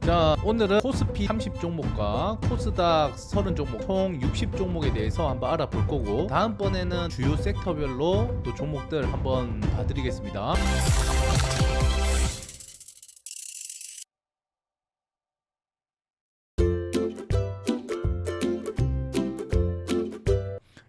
자, 오늘은 코스피 30 종목과 코스닥 30 종목 총 60 종목에 대해서 한번 알아볼 거고, 다음번에는 주요 섹터별로 또 종목들 한번 봐드리겠습니다.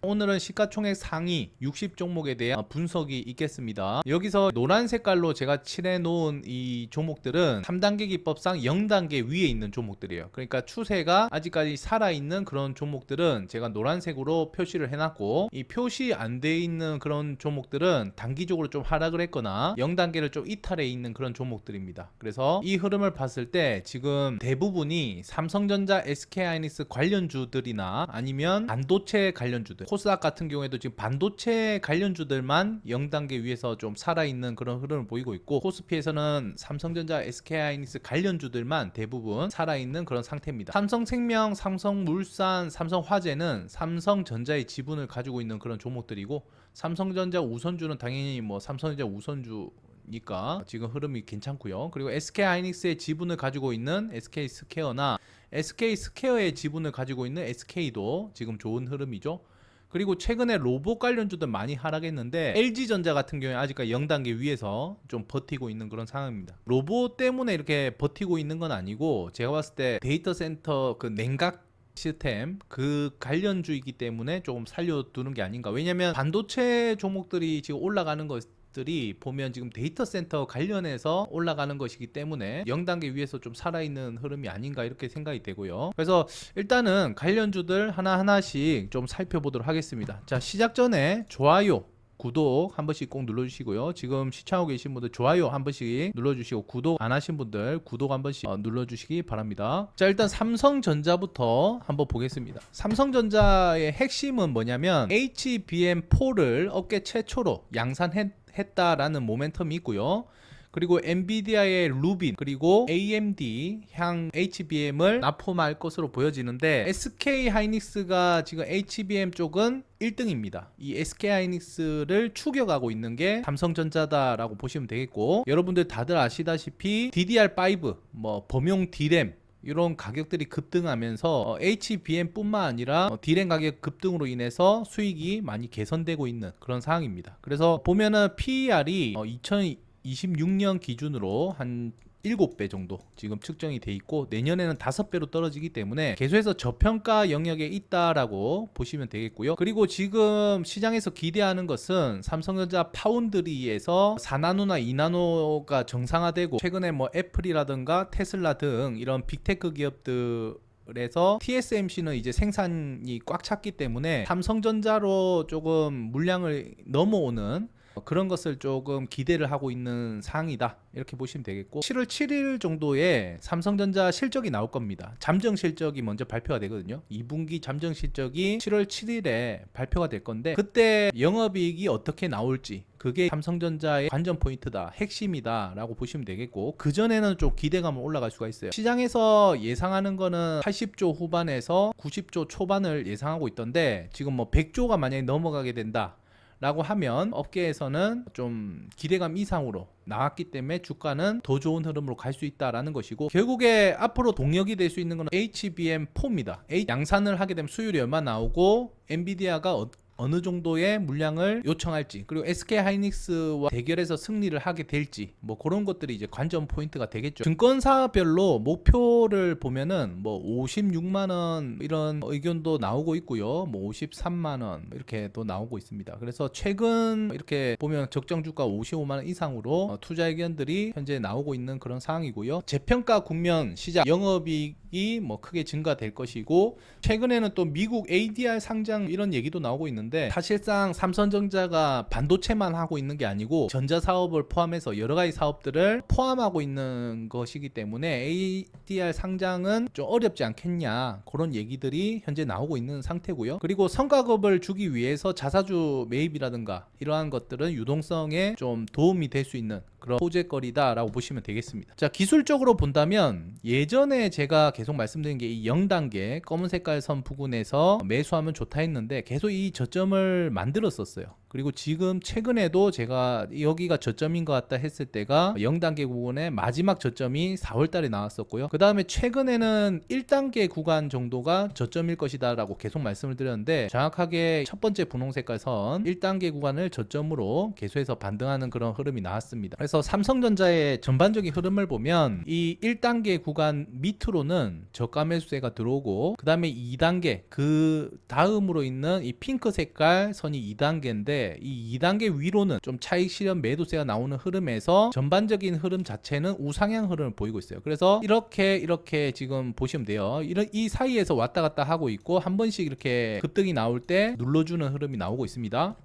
오늘은 시가총액 상위 60 종목에 대한 분석이 있겠습니다. 여기서 노란 색깔로 제가 칠해 놓은 이 종목들은 3단계 기법상 0단계 위에 있는 종목들이에요. 그러니까 추세가 아직까지 살아있는 그런 종목들은 제가 노란색으로 표시를 해놨고, 이 표시 안 돼 있는 그런 종목들은 단기적으로 좀 하락을 했거나 0단계를 좀 이탈해 있는 그런 종목들입니다. 그래서 이 흐름을 봤을 때 지금 대부분이 삼성전자, SK하이닉스 관련주들이나 아니면 반도체 관련주들, 코스닥 같은 경우에도 지금 반도체 관련주들만 0단계 위에서 좀 살아있는 그런 흐름을 보이고 있고, 코스피에서는 삼성전자, SK하이닉스 관련주들만 대부분 살아있는 그런 상태입니다. 삼성생명, 삼성물산, 삼성화재는 삼성전자의 지분을 가지고 있는 그런 종목들이고, 삼성전자 우선주는 당연히 뭐 삼성전자 우선주니까 지금 흐름이 괜찮고요. 그리고 SK하이닉스의 지분을 가지고 있는 SK스퀘어나 SK스퀘어의 지분을 가지고 있는 SK도 지금 좋은 흐름이죠. 그리고 최근에 로봇 관련주도 많이 하락했는데 LG전자 같은 경우에 아직까지 0단계 위에서 좀 버티고 있는 그런 상황입니다. 로봇 때문에 이렇게 버티고 있는 건 아니고, 제가 봤을 때 데이터 센터 그 냉각 시스템 그 관련주이기 때문에 조금 살려두는 게 아닌가. 왜냐면 반도체 종목들이 지금 올라가는 것들이 보면 지금 데이터 센터 관련해서 올라가는 것이기 때문에 0단계 위에서 좀 살아있는 흐름이 아닌가 이렇게 생각이 되고요. 그래서 일단은 관련주들 하나하나씩 좀 살펴보도록 하겠습니다. 자, 시작 전에 좋아요, 구독 한 번씩 꼭 눌러주시고요. 지금 시청하고 계신 분들 좋아요 한 번씩 눌러주시고, 구독 안 하신 분들 구독 한 번씩 눌러주시기 바랍니다. 자, 일단 삼성전자부터 한번 보겠습니다. 삼성전자의 핵심은 뭐냐면 HBM4를 업계 최초로 양산했다라는 모멘텀이 있고요. 그리고 엔비디아의 루빈, 그리고 AMD 향 HBM을 납품할 것으로 보여지는데, SK하이닉스가 지금 HBM 쪽은 1등입니다. 이 SK하이닉스를 추격하고 있는 게 삼성전자다라고 보시면 되겠고, 여러분들 다들 아시다시피 DDR5, 뭐 범용 D램 이런 가격들이 급등하면서 HBM 뿐만 아니라 D램 가격 급등으로 인해서 수익이 많이 개선되고 있는 그런 상황입니다. 그래서 보면은 PER이 2026년 기준으로 한 7배 정도 지금 측정이 돼 있고, 내년에는 5배로 떨어지기 때문에 계속해서 저평가 영역에 있다라고 보시면 되겠고요. 그리고 지금 시장에서 기대하는 것은 삼성전자 파운드리에서 4나노나 2나노가 정상화되고, 최근에 뭐 애플이라든가 테슬라 등 이런 빅테크 기업들에서 TSMC는 이제 생산이 꽉 찼기 때문에 삼성전자로 조금 물량을 넘어오는 그런 것을 조금 기대를 하고 있는 상황이다 이렇게 보시면 되겠고, 7월 7일 정도에 삼성전자 실적이 나올 겁니다. 잠정 실적이 먼저 발표가 되거든요. 2분기 잠정 실적이 7월 7일에 발표가 될 건데, 그때 영업이익이 어떻게 나올지 그게 삼성전자의 관전 포인트다, 핵심이다 라고 보시면 되겠고, 그전에는 좀 기대감을 올라갈 수가 있어요. 시장에서 예상하는 거는 80조 후반에서 90조 초반을 예상하고 있던데, 지금 뭐 100조가 만약에 넘어가게 된다 라고 하면 업계에서는 좀 기대감 이상으로 나왔기 때문에 주가는 더 좋은 흐름으로 갈 수 있다라는 것이고, 결국에 앞으로 동력이 될 수 있는 건 HBM4입니다. 양산을 하게 되면 수율이 얼마 나오고, 엔비디아가 어느 정도의 물량을 요청할지, 그리고 SK하이닉스와 대결해서 승리를 하게 될지, 뭐 그런 것들이 이제 관전 포인트가 되겠죠. 증권사별로 목표를 보면은 뭐 56만원 이런 의견도 나오고 있고요. 뭐 53만원 이렇게도 나오고 있습니다. 그래서 최근 이렇게 보면 적정 주가 55만원 이상으로 투자 의견들이 현재 나오고 있는 그런 상황이고요. 재평가 국면 시장, 영업이익이 뭐 크게 증가될 것이고, 최근에는 또 미국 ADR 상장 이런 얘기도 나오고 있는데, 사실상 삼성전자가 반도체만 하고 있는 게 아니고 전자 사업을 포함해서 여러 가지 사업들을 포함하고 있는 것이기 때문에 ADR 상장은 좀 어렵지 않겠냐, 그런 얘기들이 현재 나오고 있는 상태고요. 그리고 성과급을 주기 위해서 자사주 매입이라든가 이러한 것들은 유동성에 좀 도움이 될 수 있는 그런 호재거리다 라고 보시면 되겠습니다. 자, 기술적으로 본다면 예전에 제가 계속 말씀드린 게 이 0단계 검은 색깔 선 부근에서 매수하면 좋다 했는데, 계속 이 저점을 만들었었어요. 그리고 지금 최근에도 제가 여기가 저점인 것 같다 했을 때가 0단계 구간의 마지막 저점이 4월달에 나왔었고요. 그 다음에 최근에는 1단계 구간 정도가 저점일 것이다 라고 계속 말씀을 드렸는데, 정확하게 첫 번째 분홍 색깔 선 1단계 구간을 저점으로 계속해서 반등하는 그런 흐름이 나왔습니다. 그래서 삼성전자의 전반적인 흐름을 보면 이 1단계 구간 밑으로는 저가 매수세가 들어오고, 그 다음에 2단계 그 다음으로 있는 이 핑크 색깔 선이 2단계인데 이 2단계 위로는 좀 차익 실현 매도세가 나오는 흐름에서 전반적인 흐름 자체는 우상향 흐름을 보이고 있어요. 그래서 이렇게 지금 보시면 돼요. 이 사이에서 왔다 갔다 하고 있고, 한 번씩 이렇게 급등이 나올 때 눌러주는 흐름이 나오고 있습니다.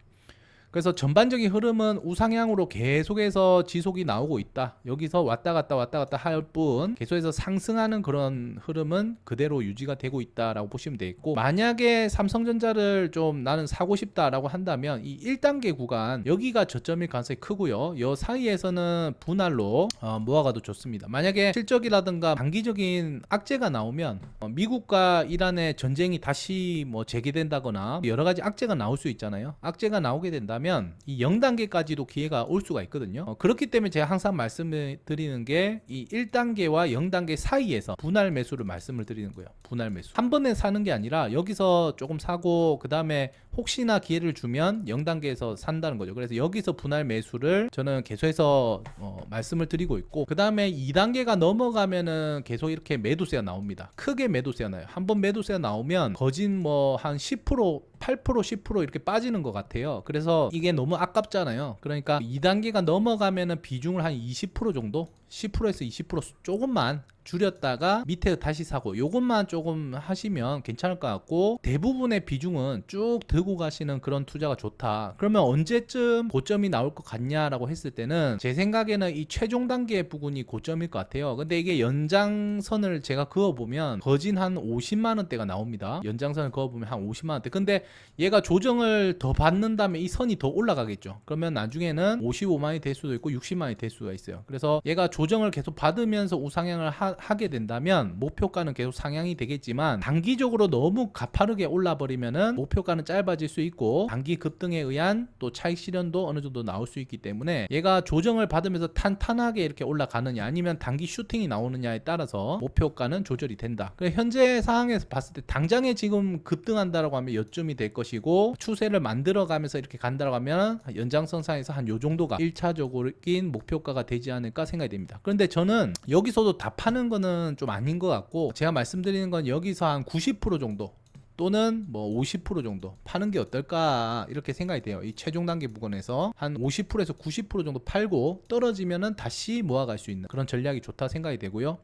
그래서 전반적인 흐름은 우상향으로 계속해서 지속이 나오고 있다. 여기서 왔다 갔다 할 뿐 계속해서 상승하는 그런 흐름은 그대로 유지가 되고 있다라고 보시면 되겠고, 만약에 삼성전자를 좀 나는 사고 싶다라고 한다면 이 1단계 구간 여기가 저점일 가능성이 크고요. 이 사이에서는 분할로 모아가도 좋습니다. 만약에 실적이라든가 단기적인 악재가 나오면 미국과 이란의 전쟁이 다시 뭐 재개된다거나 여러 가지 악재가 나올 수 있잖아요. 악재가 나오게 된다면 이 0단계까지도 기회가 올 수가 있거든요. 그렇기 때문에 제가 항상 말씀을 드리는 게 이 1단계와 0단계 사이에서 분할 매수를 말씀을 드리는 거예요. 분할 매수. 한 번에 사는 게 아니라 여기서 조금 사고 그 다음에 혹시나 기회를 주면 0단계에서 산다는 거죠. 그래서 여기서 분할 매수를 저는 계속해서 말씀을 드리고 있고, 그 다음에 2단계가 넘어가면은 계속 이렇게 매도세가 나옵니다. 크게 매도세가 나요. 한번 매도세가 나오면 거진 뭐 한 10%, 8%, 10% 이렇게 빠지는 것 같아요. 그래서 이게 너무 아깝잖아요. 그러니까 2단계가 넘어가면은 비중을 한 20% 정도, 10%에서 20% 조금만 줄였다가 밑에 다시 사고, 요것만 조금 하시면 괜찮을 것 같고, 대부분의 비중은 쭉 들고 가시는 그런 투자가 좋다. 그러면 언제쯤 고점이 나올 것 같냐라고 했을 때는 제 생각에는 이 최종 단계 부분이 고점일 것 같아요. 근데 이게 연장선을 제가 그어보면 거진 한 50만 원대가 나옵니다. 연장선을 그어보면 한 50만 원대. 근데 얘가 조정을 더 받는 다음에 이 선이 더 올라가겠죠. 그러면 나중에는 55만이 될 수도 있고 60만이 될 수가 있어요. 그래서 얘가 조정을 계속 받으면서 우상향을 하게 된다면 목표가는 계속 상향이 되겠지만, 단기적으로 너무 가파르게 올라버리면은 목표가는 짧아질 수 있고 단기 급등에 의한 또 차익 실현도 어느 정도 나올 수 있기 때문에, 얘가 조정을 받으면서 탄탄하게 이렇게 올라가느냐 아니면 단기 슈팅이 나오느냐에 따라서 목표가는 조절이 된다. 그래서 현재 상황에서 봤을 때 당장에 지금 급등한다라고 하면 여점이 될 것이고, 추세를 만들어가면서 이렇게 간다라고 하면 연장선상에서 한 요 정도가 1차적인 목표가가 되지 않을까 생각이 됩니다. 그런데 저는 여기서도 다 파는 거는 좀 아닌 것 같고, 제가 말씀드리는 건 여기서 한 90% 정도 또는 뭐 50% 정도 파는 게 어떨까 이렇게 생각이 돼요. 이 최종 단계 부분에서 한 50%에서 90% 정도 팔고 떨어지면은 다시 모아갈 수 있는 그런 전략이 좋다 생각이 되고요.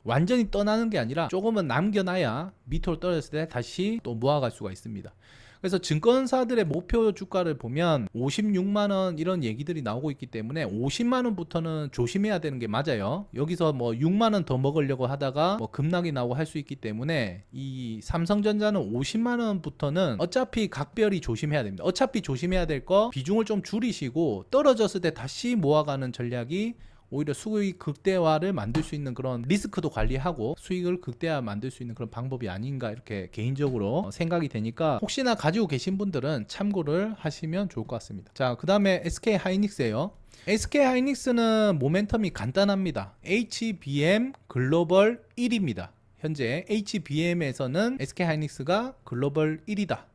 완전히 떠나는 게 아니라 조금은 남겨놔야 밑으로 떨어졌을 때 다시 또 모아갈 수가 있습니다. 그래서 증권사들의 목표 주가를 보면 56만원 이런 얘기들이 나오고 있기 때문에 50만원부터는 조심해야 되는 게 맞아요. 여기서 뭐 6만원 더 먹으려고 하다가 뭐 급락이 나오고 할 수 있기 때문에 이 삼성전자는 50만원부터는 어차피 각별히 조심해야 됩니다. 어차피 조심해야 될 거 비중을 좀 줄이시고 떨어졌을 때 다시 모아가는 전략이 오히려 수익 극대화를 만들 수 있는 그런 리스크도 관리하고 수익을 극대화 만들 수 있는 그런 방법이 아닌가 이렇게 개인적으로 생각이 되니까, 혹시나 가지고 계신 분들은 참고를 하시면 좋을 것 같습니다. 자, 그 다음에 SK 하이닉스예요. SK 하이닉스는 모멘텀이 간단합니다. HBM 글로벌 1위입니다. 현재 HBM에서는 SK 하이닉스가 글로벌 1위다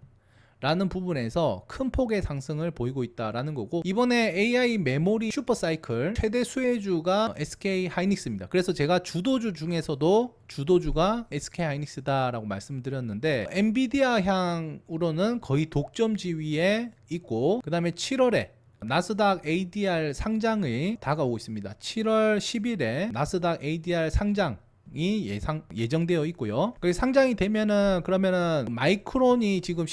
라는 부분에서 큰 폭의 상승을 보이고 있다라는 거고, 이번에 AI 메모리 슈퍼사이클 최대 수혜주가 SK 하이닉스입니다. 그래서 제가 주도주 중에서도 주도주가 SK 하이닉스다라고 말씀드렸는데, 엔비디아 향으로는 거의 독점 지위에 있고, 그 다음에 7월에 나스닥 ADR 상장이 다가오고 있습니다. 7월 10일에 나스닥 ADR 상장 이 예정되어 있고요. 상장이 되면은 그러면은 마이크론이 지금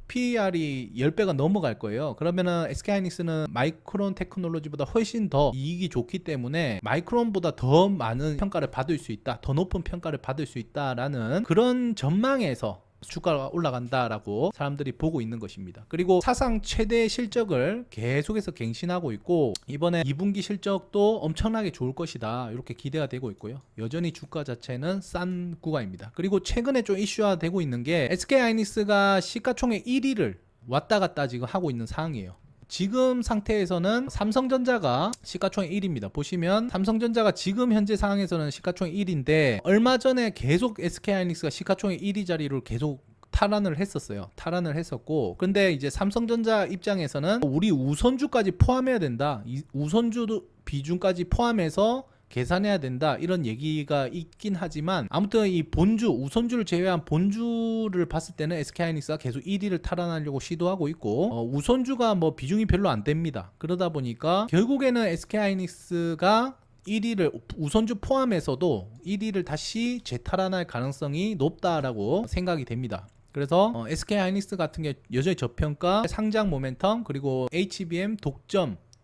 PER이 10배가 넘어갈 거예요. 그러면은 SK하이닉스는 마이크론 테크놀로지보다 훨씬 더 이익이 좋기 때문에 마이크론보다 더 많은 평가를 받을 수 있다, 더 높은 평가를 받을 수 있다라는 그런 전망에서 주가가 올라간다라고 사람들이 보고 있는 것입니다. 그리고 사상 최대 실적을 계속해서 갱신하고 있고, 이번에 2분기 실적도 엄청나게 좋을 것이다 이렇게 기대가 되고 있고요. 여전히 주가 자체는 싼 구간입니다. 그리고 최근에 좀 이슈화되고 있는 게 SK하이닉스가 시가총액 1위를 왔다 갔다 지금 하고 있는 상황이에요. 지금 상태에서는 삼성전자가 시가총액 1위입니다. 보시면 삼성전자가 지금 현재 상황에서는 시가총액 1위인데 얼마 전에 계속 SK하이닉스가 시가총액 1위 자리를 계속 탈환을 했었어요. 탈환을 했었고, 근데 이제 삼성전자 입장에서는 우리 우선주까지 포함해야 된다. 이 우선주 비중까지 포함해서 계산해야 된다, 이런 얘기가 있긴 하지만 아무튼 이 본주, 우선주를 제외한 본주를 봤을 때는 SK하이닉스가 계속 1위를 탈환하려고 시도하고 있고, 우선주가 뭐 비중이 별로 안 됩니다. 그러다 보니까 결국에는 SK하이닉스가 1위를 우선주 포함해서도 1위를 다시 재탈환할 가능성이 높다라고 생각이 됩니다. 그래서 SK하이닉스 같은 게 여전히 저평가, 상장 모멘텀, 그리고 HBM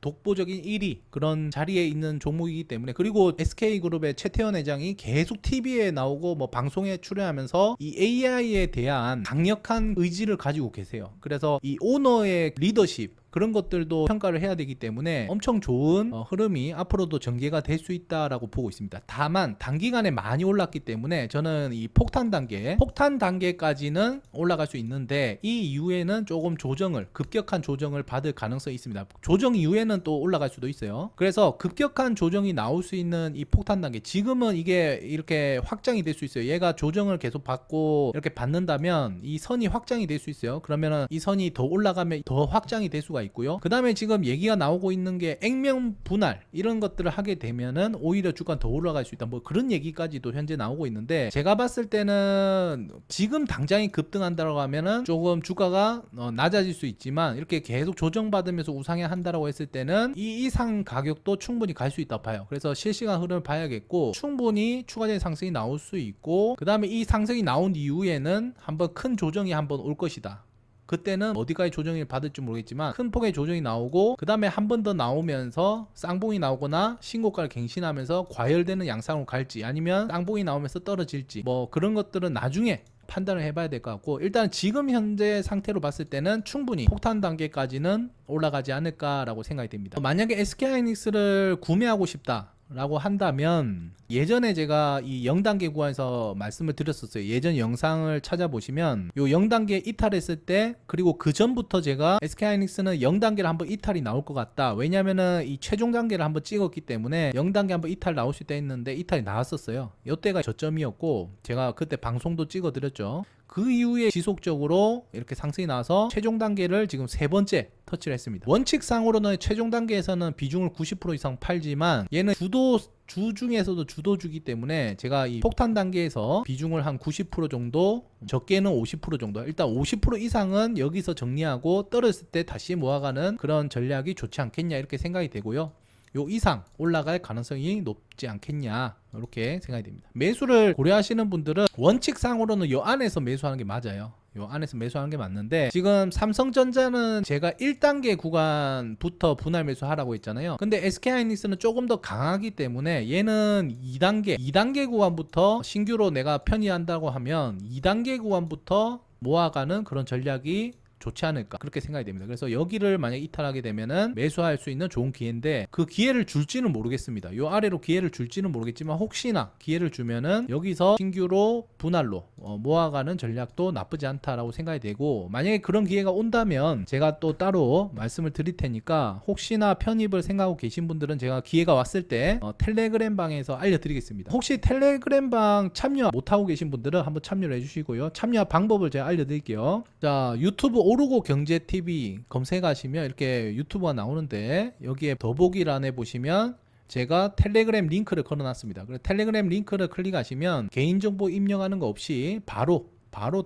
독보적인 1위 그런 자리에 있는 종목이기 때문에, 그리고 SK그룹의 최태원 회장이 계속 TV에 나오고 뭐 방송에 출연하면서 이 AI에 대한 강력한 의지를 가지고 계세요. 그래서 이 오너의 리더십, 그런 것들도 평가를 해야 되기 때문에 엄청 좋은 흐름이 앞으로도 전개가 될 수 있다라고 보고 있습니다. 다만 단기간에 많이 올랐기 때문에 저는 이 폭탄 단계까지는 올라갈 수 있는데, 이 이후에는 조금 급격한 조정을 받을 가능성이 있습니다. 조정 이후에는 또 올라갈 수도 있어요. 그래서 급격한 조정이 나올 수 있는 이 폭탄 단계, 지금은 이게 이렇게 확장이 될 수 있어요. 얘가 조정을 계속 받고 이렇게 받는다면 이 선이 확장이 될 수 있어요. 그러면은 이 선이 더 올라가면 더 확장이 될 수가 있고요. 그 다음에 지금 얘기가 나오고 있는 게 액면 분할, 이런 것들을 하게 되면은 오히려 주가는 더 올라갈 수 있다, 뭐 그런 얘기까지도 현재 나오고 있는데, 제가 봤을 때는 지금 당장이 급등한다고 하면은 조금 주가가 낮아질 수 있지만, 이렇게 계속 조정받으면서 우상향 한다라고 했을 때는 이 이상 가격도 충분히 갈 수 있다 봐요. 그래서 실시간 흐름을 봐야겠고, 충분히 추가적인 상승이 나올 수 있고, 그 다음에 이 상승이 나온 이후에는 한번 큰 조정이 한번 올 것이다. 그때는 어디까지 조정을 받을지 모르겠지만 큰 폭의 조정이 나오고, 그 다음에 한 번 더 나오면서 쌍봉이 나오거나 신고가를 갱신하면서 과열되는 양상으로 갈지, 아니면 쌍봉이 나오면서 떨어질지, 뭐 그런 것들은 나중에 판단을 해봐야 될 것 같고, 일단 지금 현재 상태로 봤을 때는 충분히 폭탄 단계까지는 올라가지 않을까라고 생각이 됩니다. 만약에 SK하이닉스를 구매하고 싶다 라고 한다면, 예전에 제가 이 0단계 구간에서 말씀을 드렸었어요. 예전 영상을 찾아보시면 요 0단계 이탈했을 때, 그리고 그 전부터 제가 SK하이닉스는 0단계를 한번 이탈이 나올 것 같다, 왜냐면은 이 최종 단계를 한번 찍었기 때문에 0단계 한번 이탈 나올 수 있다 했는데 이탈이 나왔었어요. 이때가 저점이었고, 제가 그때 방송도 찍어 드렸죠. 그 이후에 지속적으로 이렇게 상승이 나와서 최종 단계를 지금 세 번째 터치를 했습니다. 원칙상으로는 최종 단계에서는 비중을 90% 이상 팔지만, 얘는 주 중에서도 주도주기 때문에 제가 이 폭탄 단계에서 비중을 한 90% 정도, 적게는 50% 정도, 일단 50% 이상은 여기서 정리하고 떨어졌을 때 다시 모아가는 그런 전략이 좋지 않겠냐, 이렇게 생각이 되고요. 요 이상 올라갈 가능성이 높지 않겠냐, 이렇게 생각이 됩니다. 매수를 고려하시는 분들은 원칙상으로는 요 안에서 매수하는 게 맞아요. 요 안에서 매수하는 게 맞는데, 지금 삼성전자는 제가 1단계 구간부터 분할 매수하라고 했잖아요. 근데 SK하이닉스는 조금 더 강하기 때문에 얘는 2단계 구간부터 신규로 내가 편의한다고 하면 2단계 구간부터 모아가는 그런 전략이 좋지 않을까, 그렇게 생각이 됩니다. 그래서 여기를 만약 이탈하게 되면은 매수할 수 있는 좋은 기회인데, 그 기회를 줄지는 모르겠습니다. 요 아래로 기회를 줄지는 모르겠지만, 혹시나 기회를 주면은 여기서 신규로 분할로 모아가는 전략도 나쁘지 않다라고 생각이 되고, 만약에 그런 기회가 온다면 제가 또 따로 말씀을 드릴 테니까, 혹시나 편입을 생각하고 계신 분들은 제가 기회가 왔을 때 텔레그램 방에서 알려드리겠습니다. 혹시 텔레그램 방 참여 못하고 계신 분들은 한번 참여를 해주시고요. 참여 방법을 제가 알려드릴게요. 자, 유튜브 오르고 경제TV 검색하시면 이렇게 유튜브가 나오는데, 여기에 더보기란에 보시면 제가 텔레그램 링크를 걸어놨습니다. 그래서 텔레그램 링크를 클릭하시면 개인정보 입력하는 거 없이 바로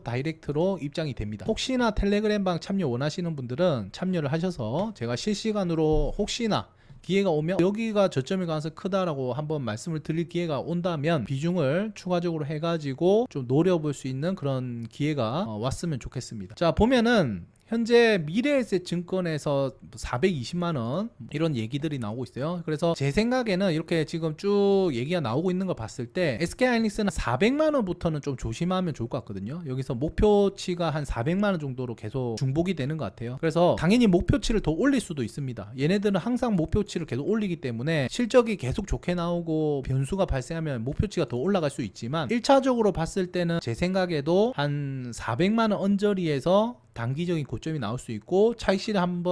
다이렉트로 입장이 됩니다. 혹시나 텔레그램 방 참여 원하시는 분들은 참여를 하셔서, 제가 실시간으로 혹시나 기회가 오면, 여기가 저점이 가능성이 크다라고 한번 말씀을 드릴 기회가 온다면 비중을 추가적으로 해가지고 좀 노려볼 수 있는 그런 기회가 왔으면 좋겠습니다. 자, 보면은 현재 미래에셋 증권에서 420만원 이런 얘기들이 나오고 있어요. 그래서 제 생각에는 이렇게 지금 쭉 얘기가 나오고 있는 거 봤을 때 SK하이닉스는 400만원부터는 좀 조심하면 좋을 것 같거든요. 여기서 목표치가 한 400만원 정도로 계속 중복이 되는 것 같아요. 그래서 당연히 목표치를 더 올릴 수도 있습니다. 얘네들은 항상 목표치를 계속 올리기 때문에 실적이 계속 좋게 나오고 변수가 발생하면 목표치가 더 올라갈 수 있지만, 1차적으로 봤을 때는 제 생각에도 한 400만원 언저리에서 단기적인 고점이 나올 수 있고 차익 실현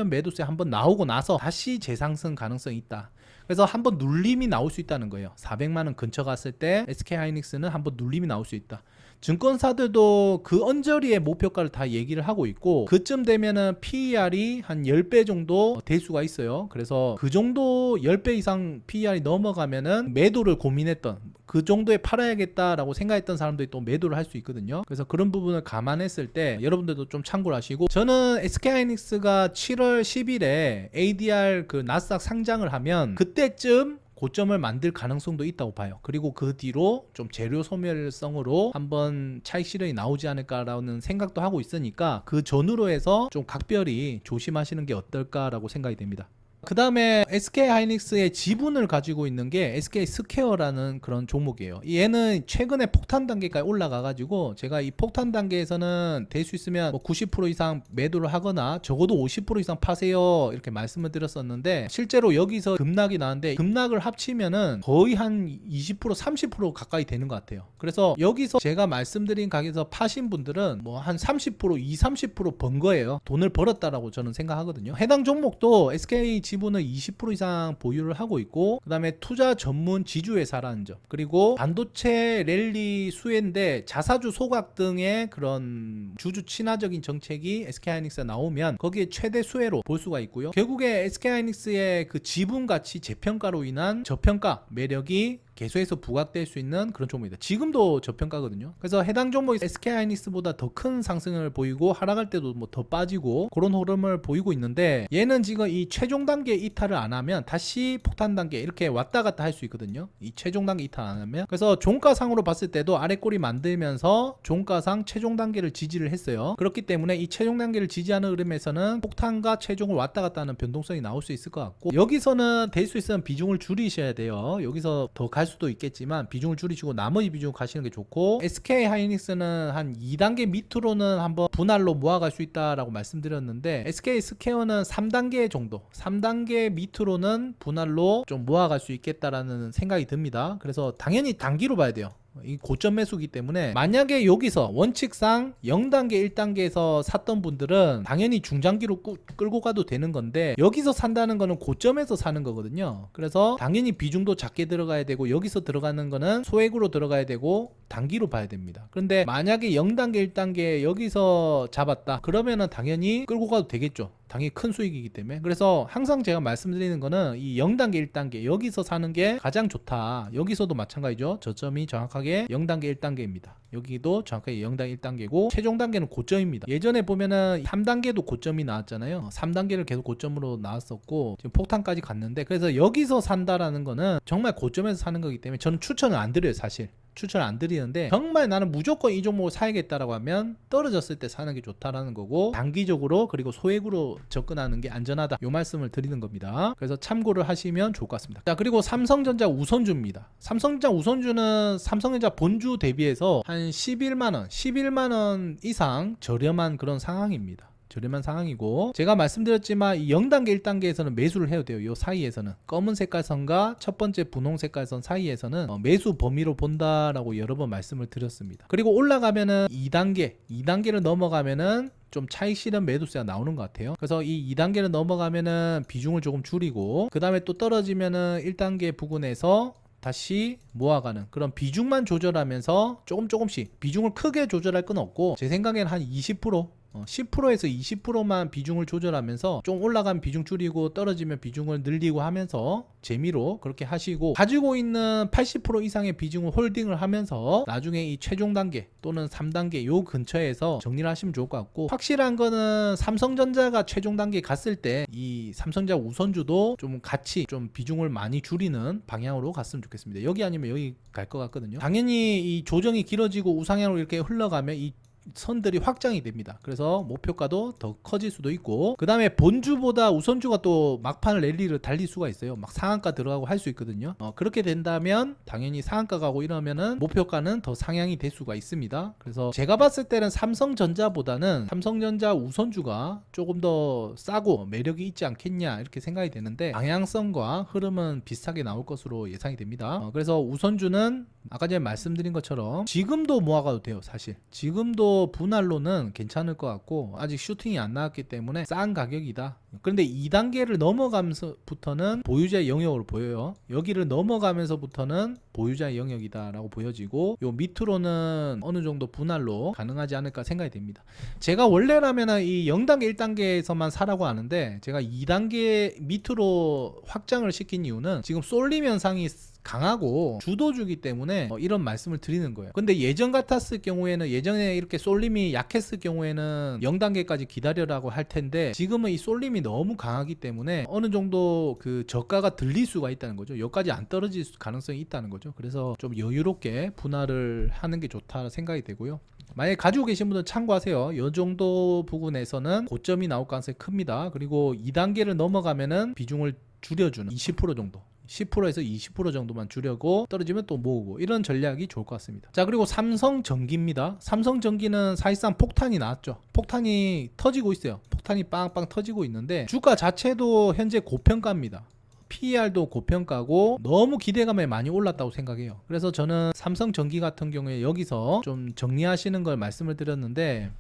매도세 한번 나오고 나서 다시 재상승 가능성이 있다. 그래서 한번 눌림이 나올 수 있다는 거예요. 400만 원 근처 갔을 때 SK하이닉스는 한번 눌림이 나올 수 있다. 증권사들도 그 언저리의 목표가를 다 얘기를 하고 있고, 그쯤 되면은 PER이 한 10배 정도 될 수가 있어요. 그래서 그 정도 10배 이상 PER이 넘어가면은 매도를 고민했던, 그 정도에 팔아야겠다라고 생각했던 사람들이 또 매도를 할 수 있거든요. 그래서 그런 부분을 감안했을 때 여러분들도 좀 참고를 하시고, 저는 SK하이닉스가 7월 10일에 ADR 그 나스닥 상장을 하면 그때쯤 고점을 만들 가능성도 있다고 봐요. 그리고 그 뒤로 좀 재료 소멸성으로 한번 차익 실현이 나오지 않을까라는 생각도 하고 있으니까 그 전후로 해서 좀 각별히 조심하시는 게 어떨까라고 생각이 됩니다. 그 다음에 SK하이닉스의 지분을 가지고 있는 게 SK스퀘어라는 그런 종목이에요. 얘는 최근에 폭탄 단계까지 올라가가지고 제가 이 폭탄 단계에서는 될 수 있으면 뭐 90% 이상 매도를 하거나 적어도 50% 이상 파세요 이렇게 말씀을 드렸었는데, 실제로 여기서 급락이 나는데 급락을 합치면은 거의 한 20% 30% 가까이 되는 것 같아요. 그래서 여기서 제가 말씀드린 가격에서 파신 분들은 뭐 한 30% 20-30% 번 거예요. 돈을 벌었다라고 저는 생각하거든요. 해당 종목도 SK 지분을 20% 이상 보유를 하고 있고, 그 다음에 투자 전문 지주회사라는 점, 그리고 반도체 랠리 수혜인데 자사주 소각 등의 그런 주주 친화적인 정책이 SK하이닉스에 나오면 거기에 최대 수혜로 볼 수가 있고요. 결국에 SK하이닉스의 그 지분 가치 재평가로 인한 저평가 매력이 계속해서 부각될 수 있는 그런 종목입니다. 지금도 저평가거든요. 그래서 해당 종목이 SK하이닉스보다 더 큰 상승을 보이고 하락할 때도 뭐 더 빠지고 그런 흐름을 보이고 있는데, 얘는 지금 이 최종 단계 이탈을 안 하면 다시 폭탄 단계 이렇게 왔다 갔다 할 수 있거든요. 이 최종 단계 이탈 안 하면. 그래서 종가상으로 봤을 때도 아래 꼬리 만들면서 종가상 최종 단계를 지지를 했어요. 그렇기 때문에 이 최종 단계를 지지하는 흐름에서는 폭탄과 최종을 왔다 갔다 하는 변동성이 나올 수 있을 것 같고, 여기서는 될 수 있으면 비중을 줄이셔야 돼요. 여기서 더 갈 수도 있겠지만 비중을 줄이시고 나머지 비중 가시는 게 좋고, SK하이닉스는 한 2단계 밑으로는 한번 분할로 모아갈 수 있다라고 말씀드렸는데, SK스퀘어는 3단계 정도, 3단계 밑으로는 분할로 좀 모아갈 수 있겠다라는 생각이 듭니다. 그래서 당연히 단기로 봐야 돼요. 이 고점 매수기 때문에 만약에 여기서 원칙상 0단계 1단계에서 샀던 분들은 당연히 중장기로 끌고 가도 되는 건데, 여기서 산다는 거는 고점에서 사는 거거든요. 그래서 당연히 비중도 작게 들어가야 되고 여기서 들어가는 거는 소액으로 들어가야 되고 단기로 봐야 됩니다. 그런데 만약에 0단계 1단계 여기서 잡았다 그러면은 당연히 끌고 가도 되겠죠. 당연히 큰 수익이기 때문에. 그래서 항상 제가 말씀드리는 거는 이 0단계 1단계 여기서 사는 게 가장 좋다. 여기서도 마찬가지죠. 저점이 정확하게 0단계 1단계입니다. 여기도 정확하게 0단계 1단계고 최종 단계는 고점입니다. 예전에 보면은 3단계도 고점이 나왔잖아요. 3단계를 계속 고점으로 나왔었고 지금 폭탄까지 갔는데, 그래서 여기서 산다라는 거는 정말 고점에서 사는 거기 때문에 저는 추천을 안 드려요. 사실 추천을 안 드리는데, 정말 나는 무조건 이 종목을 사야겠다라고 하면 떨어졌을 때 사는 게 좋다라는 거고, 단기적으로 그리고 소액으로 접근하는 게 안전하다, 요 말씀을 드리는 겁니다. 그래서 참고를 하시면 좋을 것 같습니다. 자, 그리고 삼성전자 우선주입니다. 삼성전자 우선주는 삼성전자 본주 대비해서 한 11만원 이상 저렴한 그런 상황입니다. 저렴한 상황이고, 제가 말씀드렸지만 이 0단계 1단계에서는 매수를 해야 돼요. 이 사이에서는 검은 색깔선과 첫 번째 분홍 색깔선 사이에서는 매수 범위로 본다라고 여러 번 말씀을 드렸습니다. 그리고 올라가면은 2단계를 넘어가면은 좀 차익 실현 매도세가 나오는 것 같아요. 그래서 이 2단계를 넘어가면은 비중을 조금 줄이고, 그 다음에 또 떨어지면은 1단계 부근에서 다시 모아가는 그런 비중만 조절하면서 조금씩 비중을 크게 조절할 건 없고, 제 생각에는 한 20% 10%에서 20%만 비중을 조절하면서 좀 올라가면 비중 줄이고 떨어지면 비중을 늘리고 하면서 재미로 그렇게 하시고, 가지고 있는 80% 이상의 비중을 홀딩을 하면서 나중에 이 최종 단계 또는 3단계 요 근처에서 정리를 하시면 좋을 것 같고, 확실한 거는 삼성전자가 최종 단계에 갔을 때 이 삼성전자 우선주도 좀 같이 좀 비중을 많이 줄이는 방향으로 갔으면 좋겠습니다. 여기 아니면 여기 갈 것 같거든요. 당연히 이 조정이 길어지고 우상향으로 이렇게 흘러가면 이 선들이 확장이 됩니다. 그래서 목표가도 더 커질 수도 있고, 그 다음에 본주보다 우선주가 또 막판 랠리를 달릴 수가 있어요. 막 상한가 들어가고 할 수 있거든요. 그렇게 된다면 당연히 상한가 가고 이러면은 목표가는 더 상향이 될 수가 있습니다. 그래서 제가 봤을 때는 삼성전자보다는 삼성전자 우선주가 조금 더 싸고 매력이 있지 않겠냐 이렇게 생각이 되는데, 방향성과 흐름은 비슷하게 나올 것으로 예상이 됩니다. 그래서 우선주는 아까 전에 말씀드린 것처럼 지금도 모아가도 돼요. 사실 지금도 정도 분할로는 괜찮을 것 같고 아직 슈팅이 안 나왔기 때문에 싼 가격이다. 그런데 2단계를 넘어가면서부터는 보유자의 영역으로 보여요. 여기를 넘어가면서부터는 보유자의 영역이다 라고 보여지고, 요 밑으로는 어느 정도 분할로 가능하지 않을까 생각이 됩니다. 제가 원래라면 이 0단계 1단계에서만 사라고 하는데, 제가 2단계 밑으로 확장을 시킨 이유는 지금 쏠림 현상이 강하고 주도주기 때문에 이런 말씀을 드리는 거예요. 근데 예전 같았을 경우에는, 예전에 이렇게 쏠림이 약했을 경우에는 0단계까지 기다려라고 할 텐데, 지금은 이 쏠림이 너무 강하기 때문에 어느 정도 그 저가가 들릴 수가 있다는 거죠. 여기까지 안 떨어질 가능성이 있다는 거죠. 그래서 좀 여유롭게 분할을 하는 게 좋다 생각이 되고요. 만약에 가지고 계신 분들은 참고하세요. 이 정도 부분에서는 고점이 나올 가능성이 큽니다. 그리고 2단계를 넘어가면은 비중을 줄여주는 20% 정도, 10%에서 20% 정도만 주려고, 떨어지면 또 모으고, 이런 전략이 좋을 것 같습니다. 자, 그리고 삼성전기입니다. 삼성전기는 사실상 폭탄이 나왔죠. 폭탄이 터지고 있어요. 폭탄이 빵빵 터지고 있는데 주가 자체도 현재 고평가입니다. PER도 고평가고 너무 기대감에 많이 올랐다고 생각해요. 그래서 저는 삼성전기 같은 경우에 여기서 좀 정리하시는 걸 말씀을 드렸는데,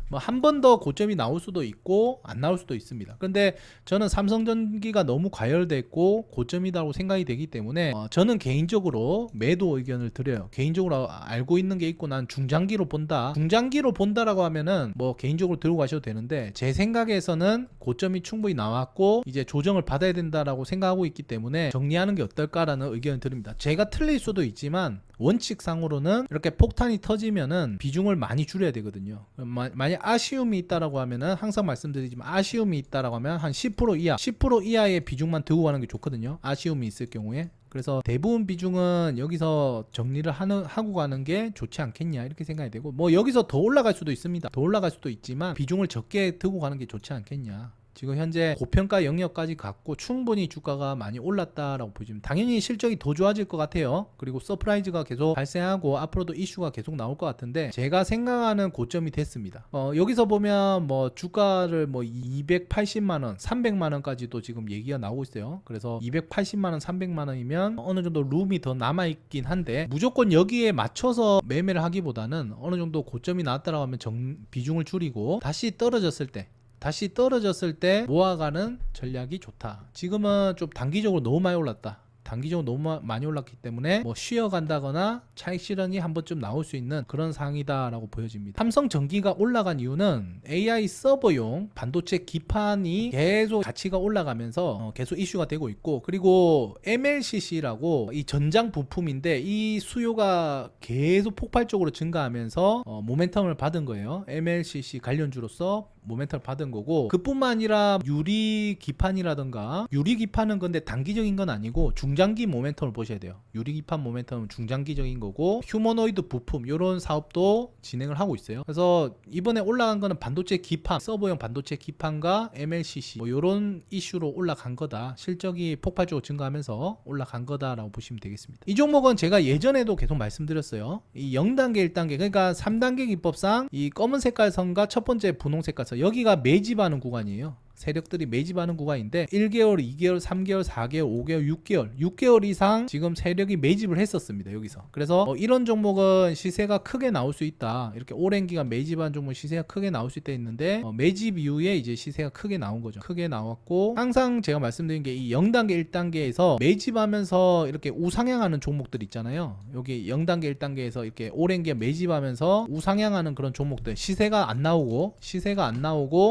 뭐 한 번 더 고점이 나올 수도 있고 안 나올 수도 있습니다. 근데 저는 삼성전기가 너무 과열됐고 고점이라고 생각이 되기 때문에 저는 개인적으로 매도 의견을 드려요. 개인적으로 알고 있는 게 있고 난 중장기로 본다. 중장기로 본다라고 하면은 뭐 개인적으로 들고 가셔도 되는데, 제 생각에서는 고점이 충분히 나왔고 이제 조정을 받아야 된다라고 생각하고 있기 때문에 정리하는 게 어떨까라는 의견을 드립니다. 제가 틀릴 수도 있지만 원칙상으로는 이렇게 폭탄이 터지면은 비중을 많이 줄여야 되거든요. 만약 아쉬움이 있다라고 하면은, 항상 말씀드리지만 아쉬움이 있다라고 하면 한 10% 이하, 10% 이하의 비중만 들고 가는 게 좋거든요. 아쉬움이 있을 경우에. 그래서 대부분 비중은 여기서 정리를 하고 가는 게 좋지 않겠냐, 이렇게 생각이 되고, 뭐 여기서 더 올라갈 수도 있습니다. 더 올라갈 수도 있지만 비중을 적게 들고 가는 게 좋지 않겠냐. 지금 현재 고평가 영역까지 갔고 충분히 주가가 많이 올랐다라고 보시면, 당연히 실적이 더 좋아질 것 같아요. 그리고 서프라이즈가 계속 발생하고 앞으로도 이슈가 계속 나올 것 같은데, 제가 생각하는 고점이 됐습니다. 여기서 보면 뭐 주가를 뭐 280만원 300만원까지도 지금 얘기가 나오고 있어요. 그래서 280만원 300만원이면 어느 정도 룸이 더 남아있긴 한데, 무조건 여기에 맞춰서 매매를 하기보다는 어느 정도 고점이 나왔다라고 하면 비중을 줄이고 다시 떨어졌을 때 모아가는 전략이 좋다. 지금은 좀 단기적으로 너무 많이 올랐다. 단기적으로 너무 많이 올랐기 때문에 뭐 쉬어간다거나 차익 실현이 한 번쯤 나올 수 있는 그런 상황이다라고 보여집니다. 삼성전기가 올라간 이유는 AI 서버용 반도체 기판이 계속 가치가 올라가면서 계속 이슈가 되고 있고, 그리고 MLCC라고 이 전장 부품인데 이 수요가 계속 폭발적으로 증가하면서 모멘텀을 받은 거예요. MLCC 관련주로서 모멘텀을 받은 거고, 그뿐만 아니라 유리 기판이라든가, 유리 기판은 근데 단기적인 건 아니고 중장기 모멘텀을 보셔야 돼요. 유리 기판 모멘텀은 중장기적인 거고, 휴머노이드 부품 이런 사업도 진행을 하고 있어요. 그래서 이번에 올라간 거는 반도체 기판, 서버용 반도체 기판과 MLCC 뭐 이런 이슈로 올라간 거다. 실적이 폭발적으로 증가하면서 올라간 거다라고 보시면 되겠습니다. 이 종목은 제가 예전에도 계속 말씀드렸어요. 이 0단계 1단계, 그러니까 3단계 기법상 이 검은 색깔 선과 첫 번째 분홍 색깔 선, 여기가 매집하는 구간이에요. 세력들이 매집하는 구간인데 1개월, 2개월, 3개월, 4개월, 5개월, 6개월 이상 지금 세력이 매집을 했었습니다. 여기서. 그래서 이런 종목은 시세가 크게 나올 수 있다. 이렇게 오랜 기간 매집한 종목은 시세가 크게 나올 수 있다 했는데, 매집 이후에 이제 시세가 크게 나온 거죠. 크게 나왔고, 항상 제가 말씀드린 게 이 0단계 1단계에서 매집하면서 이렇게 우상향하는 종목들 있잖아요. 여기 0단계 1단계에서 이렇게 오랜 기간 매집하면서 우상향하는 그런 종목들, 시세가 안 나오고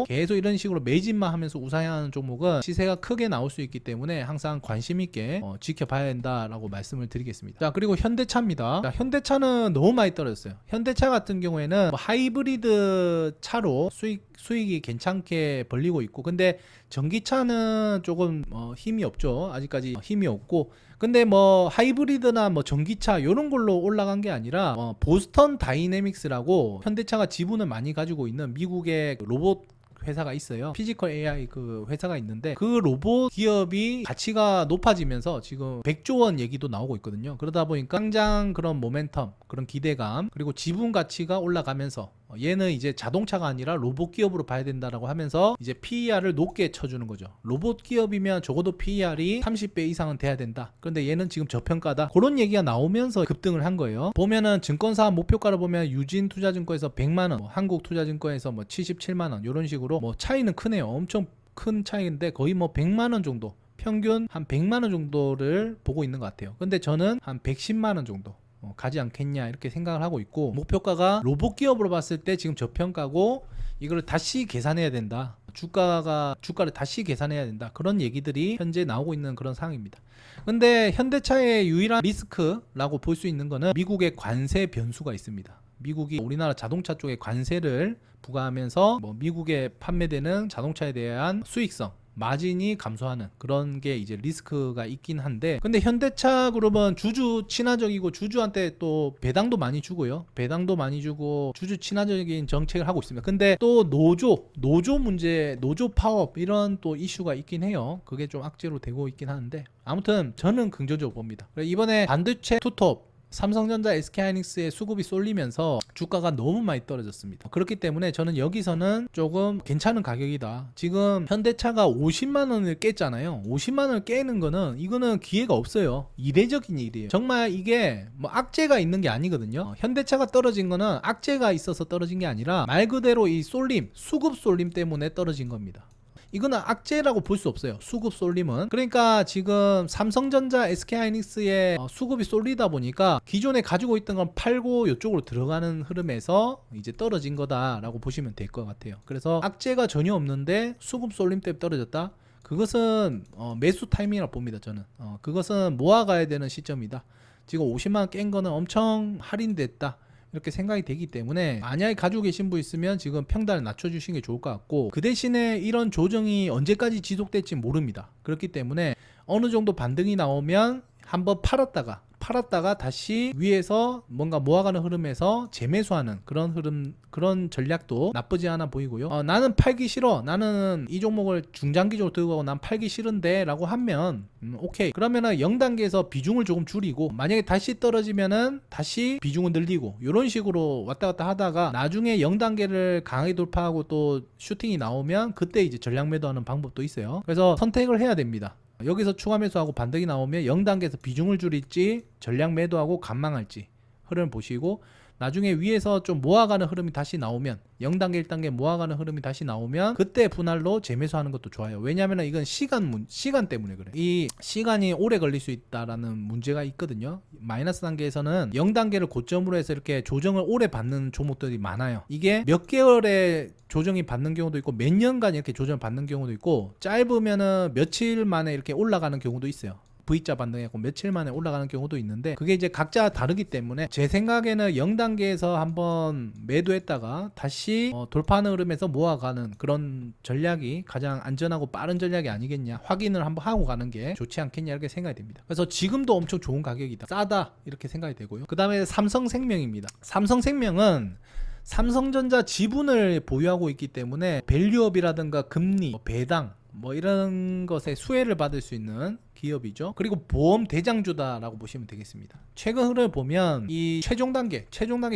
계속 이런 식으로 매집만 하면서 우상향하는 종목은 시세가 크게 나올 수 있기 때문에 항상 관심 있게 지켜봐야 된다라고 말씀을 드리겠습니다. 자, 그리고 현대차입니다. 자, 현대차는 너무 많이 떨어졌어요. 현대차 같은 경우에는 뭐 하이브리드 차로 수익이 괜찮게 벌리고 있고, 근데 전기차는 조금 힘이 없죠. 아직까지 힘이 없고, 근데 뭐 하이브리드나 뭐 전기차 이런 걸로 올라간 게 아니라 보스턴 다이내믹스라고 현대차가 지분을 많이 가지고 있는 미국의 로봇 회사가 있어요. 피지컬 AI 그 회사가 있는데, 그 로봇 기업이 가치가 높아지면서 지금 100조 원 얘기도 나오고 있거든요. 그러다 보니까 당장 그런 모멘텀, 그런 기대감, 그리고 지분 가치가 올라가면서 얘는 이제 자동차가 아니라 로봇 기업으로 봐야 된다라고 하면서 이제 PER을 높게 쳐주는 거죠. 로봇 기업이면 적어도 PER이 30배 이상은 돼야 된다. 그런데 얘는 지금 저평가다. 그런 얘기가 나오면서 급등을 한 거예요. 보면은 증권사 목표가를 보면 유진투자증권에서 100만 원, 한국투자증권에서 뭐 77만 원 이런 식으로 뭐 차이는 크네요. 엄청 큰 차이인데 거의 뭐 100만 원 정도, 평균 한 100만 원 정도를 보고 있는 것 같아요. 근데 저는 한 110만 원 정도 가지 않겠냐 이렇게 생각을 하고 있고, 목표가가 로봇 기업으로 봤을 때 지금 저평가고 이걸 다시 계산해야 된다. 주가를 다시 계산해야 된다. 그런 얘기들이 현재 나오고 있는 그런 상황입니다. 근데 현대차의 유일한 리스크라고 볼 수 있는 거는 미국의 관세 변수가 있습니다. 미국이 우리나라 자동차 쪽에 관세를 부과하면서 뭐 미국에 판매되는 자동차에 대한 수익성, 마진이 감소하는 그런 게 이제 리스크가 있긴 한데, 근데 현대차 그룹은 주주 친화적이고 주주한테 또 배당도 많이 주고요. 배당도 많이 주고 주주 친화적인 정책을 하고 있습니다. 근데 또 노조 문제, 노조 파업 이런 또 이슈가 있긴 해요. 그게 좀 악재로 되고 있긴 하는데, 아무튼 저는 긍정적으로 봅니다. 이번에 반도체 투톱 삼성전자, SK하이닉스의 수급이 쏠리면서 주가가 너무 많이 떨어졌습니다. 그렇기 때문에 저는 여기서는 조금 괜찮은 가격이다. 지금 현대차가 50만 원을 깼잖아요. 50만 원을 깨는 거는 이거는 기회가 없어요. 이례적인 일이에요. 정말 이게 뭐 악재가 있는 게 아니거든요. 현대차가 떨어진 거는 악재가 있어서 떨어진 게 아니라 말 그대로 이 쏠림, 수급 쏠림 때문에 떨어진 겁니다. 이거는 악재라고 볼 수 없어요. 수급 쏠림은. 그러니까 지금 삼성전자, SK하이닉스의 수급이 쏠리다 보니까 기존에 가지고 있던 건 팔고 이쪽으로 들어가는 흐름에서 이제 떨어진 거다라고 보시면 될 것 같아요. 그래서 악재가 전혀 없는데 수급 쏠림 때문에 떨어졌다. 그것은 매수 타이밍이라고 봅니다. 저는 그것은 모아가야 되는 시점이다. 지금 50만 원 깬 거는 엄청 할인됐다, 이렇게 생각이 되기 때문에 만약에 가지고 계신 분 있으면 지금 평단을 낮춰주시는 게 좋을 것 같고, 그 대신에 이런 조정이 언제까지 지속될지 모릅니다. 그렇기 때문에 어느 정도 반등이 나오면 한번 팔았다가 다시 위에서 뭔가 모아가는 흐름에서 재매수하는 그런 흐름, 그런 전략도 나쁘지 않아 보이고요. 나는 팔기 싫어, 나는 이 종목을 중장기적으로 들고 가고 난 팔기 싫은데 라고 하면 오케이, 그러면은 0단계에서 비중을 조금 줄이고, 만약에 다시 떨어지면은 다시 비중을 늘리고, 이런 식으로 왔다 갔다 하다가 나중에 0단계를 강하게 돌파하고 또 슈팅이 나오면 그때 이제 전략 매도하는 방법도 있어요. 그래서 선택을 해야 됩니다. 여기서 추가 매수하고 반등이 나오면 0단계에서 비중을 줄일지 전략 매도하고 감망할지 흐름을 보시고, 나중에 위에서 좀 모아가는 흐름이 다시 나오면 0단계 1단계 모아가는 흐름이 다시 나오면 그때 분할로 재매수하는 것도 좋아요. 왜냐하면 이건 시간 때문에 그래. 이 시간이 오래 걸릴 수 있다라는 문제가 있거든요. 마이너스 단계에서는 0단계를 고점으로 해서 이렇게 조정을 오래 받는 종목들이 많아요. 이게 몇 개월의 조정이 받는 경우도 있고 몇 년간 이렇게 조정을 받는 경우도 있고, 짧으면은 며칠 만에 이렇게 올라가는 경우도 있어요. V자 반등해서 며칠 만에 올라가는 경우도 있는데, 그게 이제 각자 다르기 때문에 제 생각에는 0단계에서 한번 매도했다가 다시 돌파하는 흐름에서 모아가는 그런 전략이 가장 안전하고 빠른 전략이 아니겠냐, 확인을 한번 하고 가는 게 좋지 않겠냐, 이렇게 생각이 됩니다. 그래서 지금도 엄청 좋은 가격이다, 싸다, 이렇게 생각이 되고요. 그 다음에 삼성생명입니다. 삼성생명은 삼성전자 지분을 보유하고 있기 때문에 밸류업이라든가 금리, 배당 이런 것에 수혜를 받을 수 있는 기업이죠. 그리고 보험 대장주다라고 보시면 되겠습니다. 최근 흐름을 보면 이 최종 단계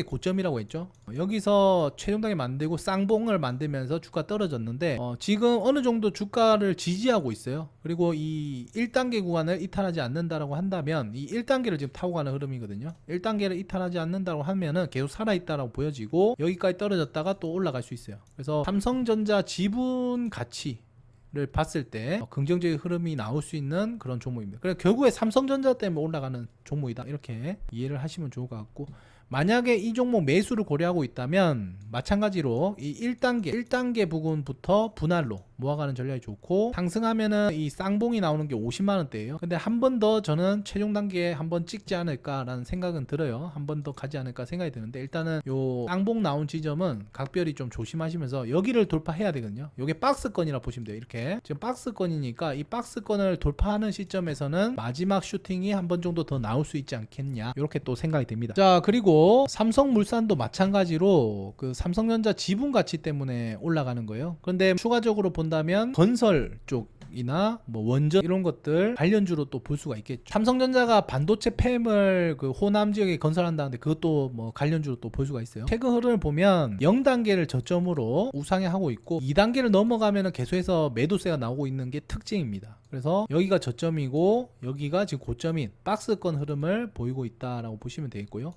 고점이라고 했죠. 여기서 최종 단계 만들고 쌍봉을 만들면서 주가 떨어졌는데 지금 어느 정도 주가를 지지하고 있어요. 그리고 이 1단계 구간을 이탈하지 않는다라고 한다면, 이 1단계를 지금 타고 가는 흐름이거든요. 1단계를 이탈하지 않는다고 하면은 계속 살아있다라고 보여지고 여기까지 떨어졌다가 또 올라갈 수 있어요. 그래서 삼성전자 지분 가치 를 봤을 때 긍정적인 흐름이 나올 수 있는 그런 종목입니다. 그래서 결국에 삼성전자 때문에 올라가는 종목이다, 이렇게 이해를 하시면 좋을 것 같고, 만약에 이 종목 매수를 고려하고 있다면 마찬가지로 이 1단계 부분부터 분할로 모아가는 전략이 좋고, 상승하면은 이 쌍봉이 나오는 게 50만원대예요. 근데 한 번 더 저는 최종 단계에 한번 찍지 않을까라는 생각은 들어요. 한 번 더 가지 않을까 생각이 드는데, 일단은 요 쌍봉 나온 지점은 각별히 좀 조심하시면서 여기를 돌파해야 되거든요. 요게 박스권이라 보시면 돼요. 이렇게 지금 박스권이니까 이 박스권을 돌파하는 시점에서는 마지막 슈팅이 한 번 정도 더 나올 수 있지 않겠냐, 이렇게 또 생각이 됩니다. 자, 그리고 삼성물산도 마찬가지로 그 삼성전자 지분 가치 때문에 올라가는 거예요. 그런데 추가적으로 본다면 건설 쪽 이나 뭐 원전 이런 것들 관련주로 또 볼 수가 있겠죠. 삼성전자가 반도체 팹을 그 호남 지역에 건설한다는데 그것도 뭐 관련주로 또 볼 수가 있어요. 최근 흐름을 보면 0단계를 저점으로 우상향 하고 있고 2단계를 넘어가면은 계속해서 매도세가 나오고 있는 게 특징입니다. 그래서 여기가 저점이고 여기가 지금 고점인 박스권 흐름을 보이고 있다라고 보시면 되겠고요.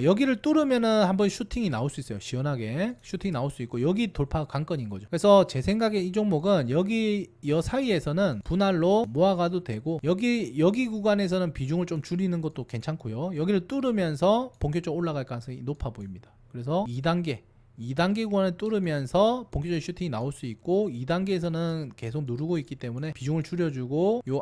여기를 뚫으면은 한번 슈팅이 나올 수 있어요. 시원하게 슈팅이 나올 수 있고 여기 돌파가 관건인 거죠. 그래서 제 생각에 이 종목은 여기 이 사이에서는 분할로 모아가도 되고 여기 구간에서는 비중을 좀 줄이는 것도 괜찮고요. 여기를 뚫으면서 본격적으로 올라갈 가능성이 높아 보입니다. 그래서 2단계 구간을 뚫으면서 본격적인 슈팅이 나올 수 있고 2단계에서는 계속 누르고 있기 때문에 비중을 줄여주고 요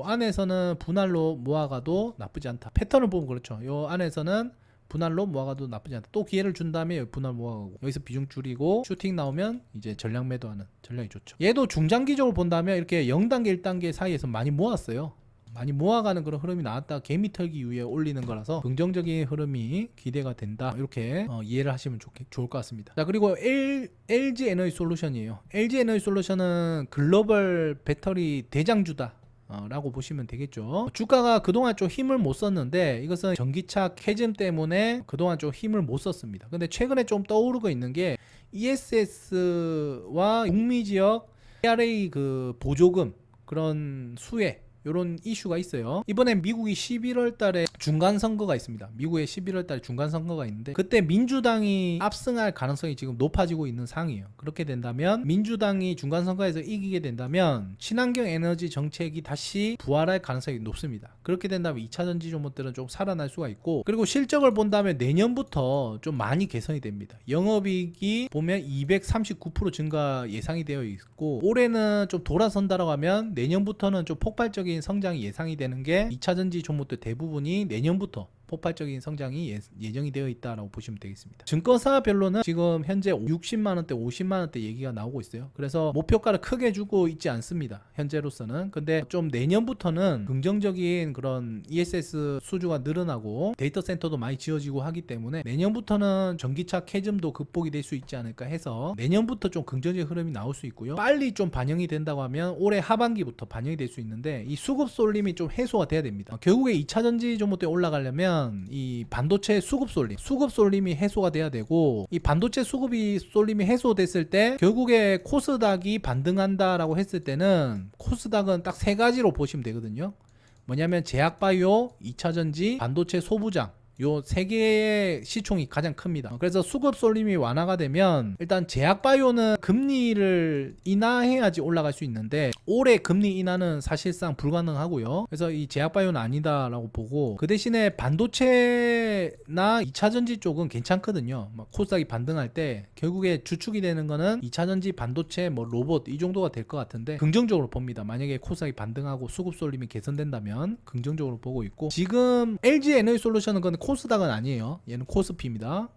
안에서는 분할로 모아가도 나쁘지 않다. 패턴을 보면 그렇죠. 요 안에서는 분할로 모아가도 나쁘지 않다. 또 기회를 준 다음에 분할 모아가고 여기서 비중 줄이고 슈팅 나오면 이제 전량 매도하는 전략이 좋죠. 얘도 중장기적으로 본다면 이렇게 0단계 1단계 사이에서 많이 모았어요. 많이 모아가는 그런 흐름이 나왔다 개미 털기 이후에 올리는 거라서 긍정적인 흐름이 기대가 된다. 이렇게 이해를 하시면 좋을 것 같습니다. 자, 그리고 LG 에너지 솔루션이에요. LG 에너지 솔루션은 글로벌 배터리 대장주다 라고 보시면 되겠죠. 주가가 그동안 좀 힘을 못 썼는데 이것은 전기차 캐즘 때문에 그동안 좀 힘을 못 썼습니다. 근데 최근에 좀 떠오르고 있는 게 ESS와 북미 지역 IRA 그 보조금 그런 수혜 이런 이슈가 있어요. 이번에 미국이 11월 달에 중간 선거가 있습니다. 미국의 11월 달에 중간 선거가 있는데 그때 민주당이 압승할 가능성이 지금 높아지고 있는 상황이에요. 그렇게 된다면 민주당이 중간 선거에서 이기게 된다면 친환경 에너지 정책이 다시 부활할 가능성이 높습니다. 그렇게 된다면 2차 전지 종목들은 좀 살아날 수가 있고 그리고 실적을 본다면 내년부터 좀 많이 개선이 됩니다. 영업이익이 보면 239% 증가 예상이 되어 있고 올해는 좀 돌아선다라고 하면 내년부터는 좀 폭발적인 성장이 예상이 되는 게 2차 전지 종목들 대부분이 내년부터 폭발적인 성장이 예정이 되어 있다라고 보시면 되겠습니다. 증권사별로는 지금 현재 60만원대 50만원대 얘기가 나오고 있어요. 그래서 목표가를 크게 주고 있지 않습니다. 현재로서는. 근데 좀 내년부터는 긍정적인 그런 ESS 수주가 늘어나고 데이터 센터도 많이 지어지고 하기 때문에 내년부터는 전기차 캐즘도 극복이 될 수 있지 않을까 해서 내년부터 좀 긍정적인 흐름이 나올 수 있고요. 빨리 좀 반영이 된다고 하면 올해 하반기부터 반영이 될 수 있는데 이 수급 쏠림이 좀 해소가 돼야 됩니다. 결국에 2차 전지 종목들이 올라가려면 이 반도체 수급 쏠림이 해소가 돼야 되고 이 반도체 수급이 쏠림이 해소됐을 때 결국에 코스닥이 반등한다라고 했을 때는 코스닥은 딱 세 가지로 보시면 되거든요. 뭐냐면 제약바이오, 2차 전지, 반도체 소부장 요 세 개의 시총이 가장 큽니다. 그래서 수급 쏠림이 완화가 되면 일단 제약바이오는 금리를 인하해야지 올라갈 수 있는데 올해 금리 인하는 사실상 불가능하고요. 그래서 이 제약바이오는 아니다라고 보고 그 대신에 반도체나 2차전지 쪽은 괜찮거든요. 막 코스닥이 반등할 때 결국에 주축이 되는 거는 2차전지, 반도체, 뭐 로봇 이 정도가 될 것 같은데 긍정적으로 봅니다. 만약에 코스닥이 반등하고 수급 쏠림이 개선된다면 긍정적으로 보고 있고 지금 LG 에너지 솔루션은 건 코스닥은 아니에요. 얘는 코스피입니다.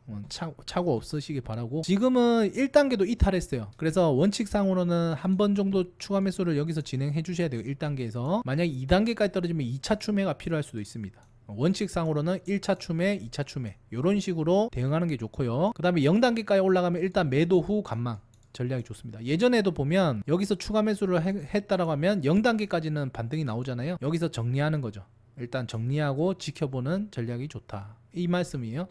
차고 없으시길 바라고 지금은 1단계도 이탈했어요. 그래서 원칙상으로는 한 번 정도 추가 매수를 여기서 진행해 주셔야 돼요. 1단계에서 만약 2단계까지 떨어지면 2차 추매가 필요할 수도 있습니다. 원칙상으로는 1차 추매, 2차 추매 이런 식으로 대응하는 게 좋고요. 그 다음에 0단계까지 올라가면 일단 매도 후 관망 전략이 좋습니다. 예전에도 보면 여기서 추가 매수를 했다라고 하면 0단계까지는 반등이 나오잖아요. 여기서 정리하는 거죠. 일단 정리하고 지켜보는 전략이 좋다. 이 말씀이에요.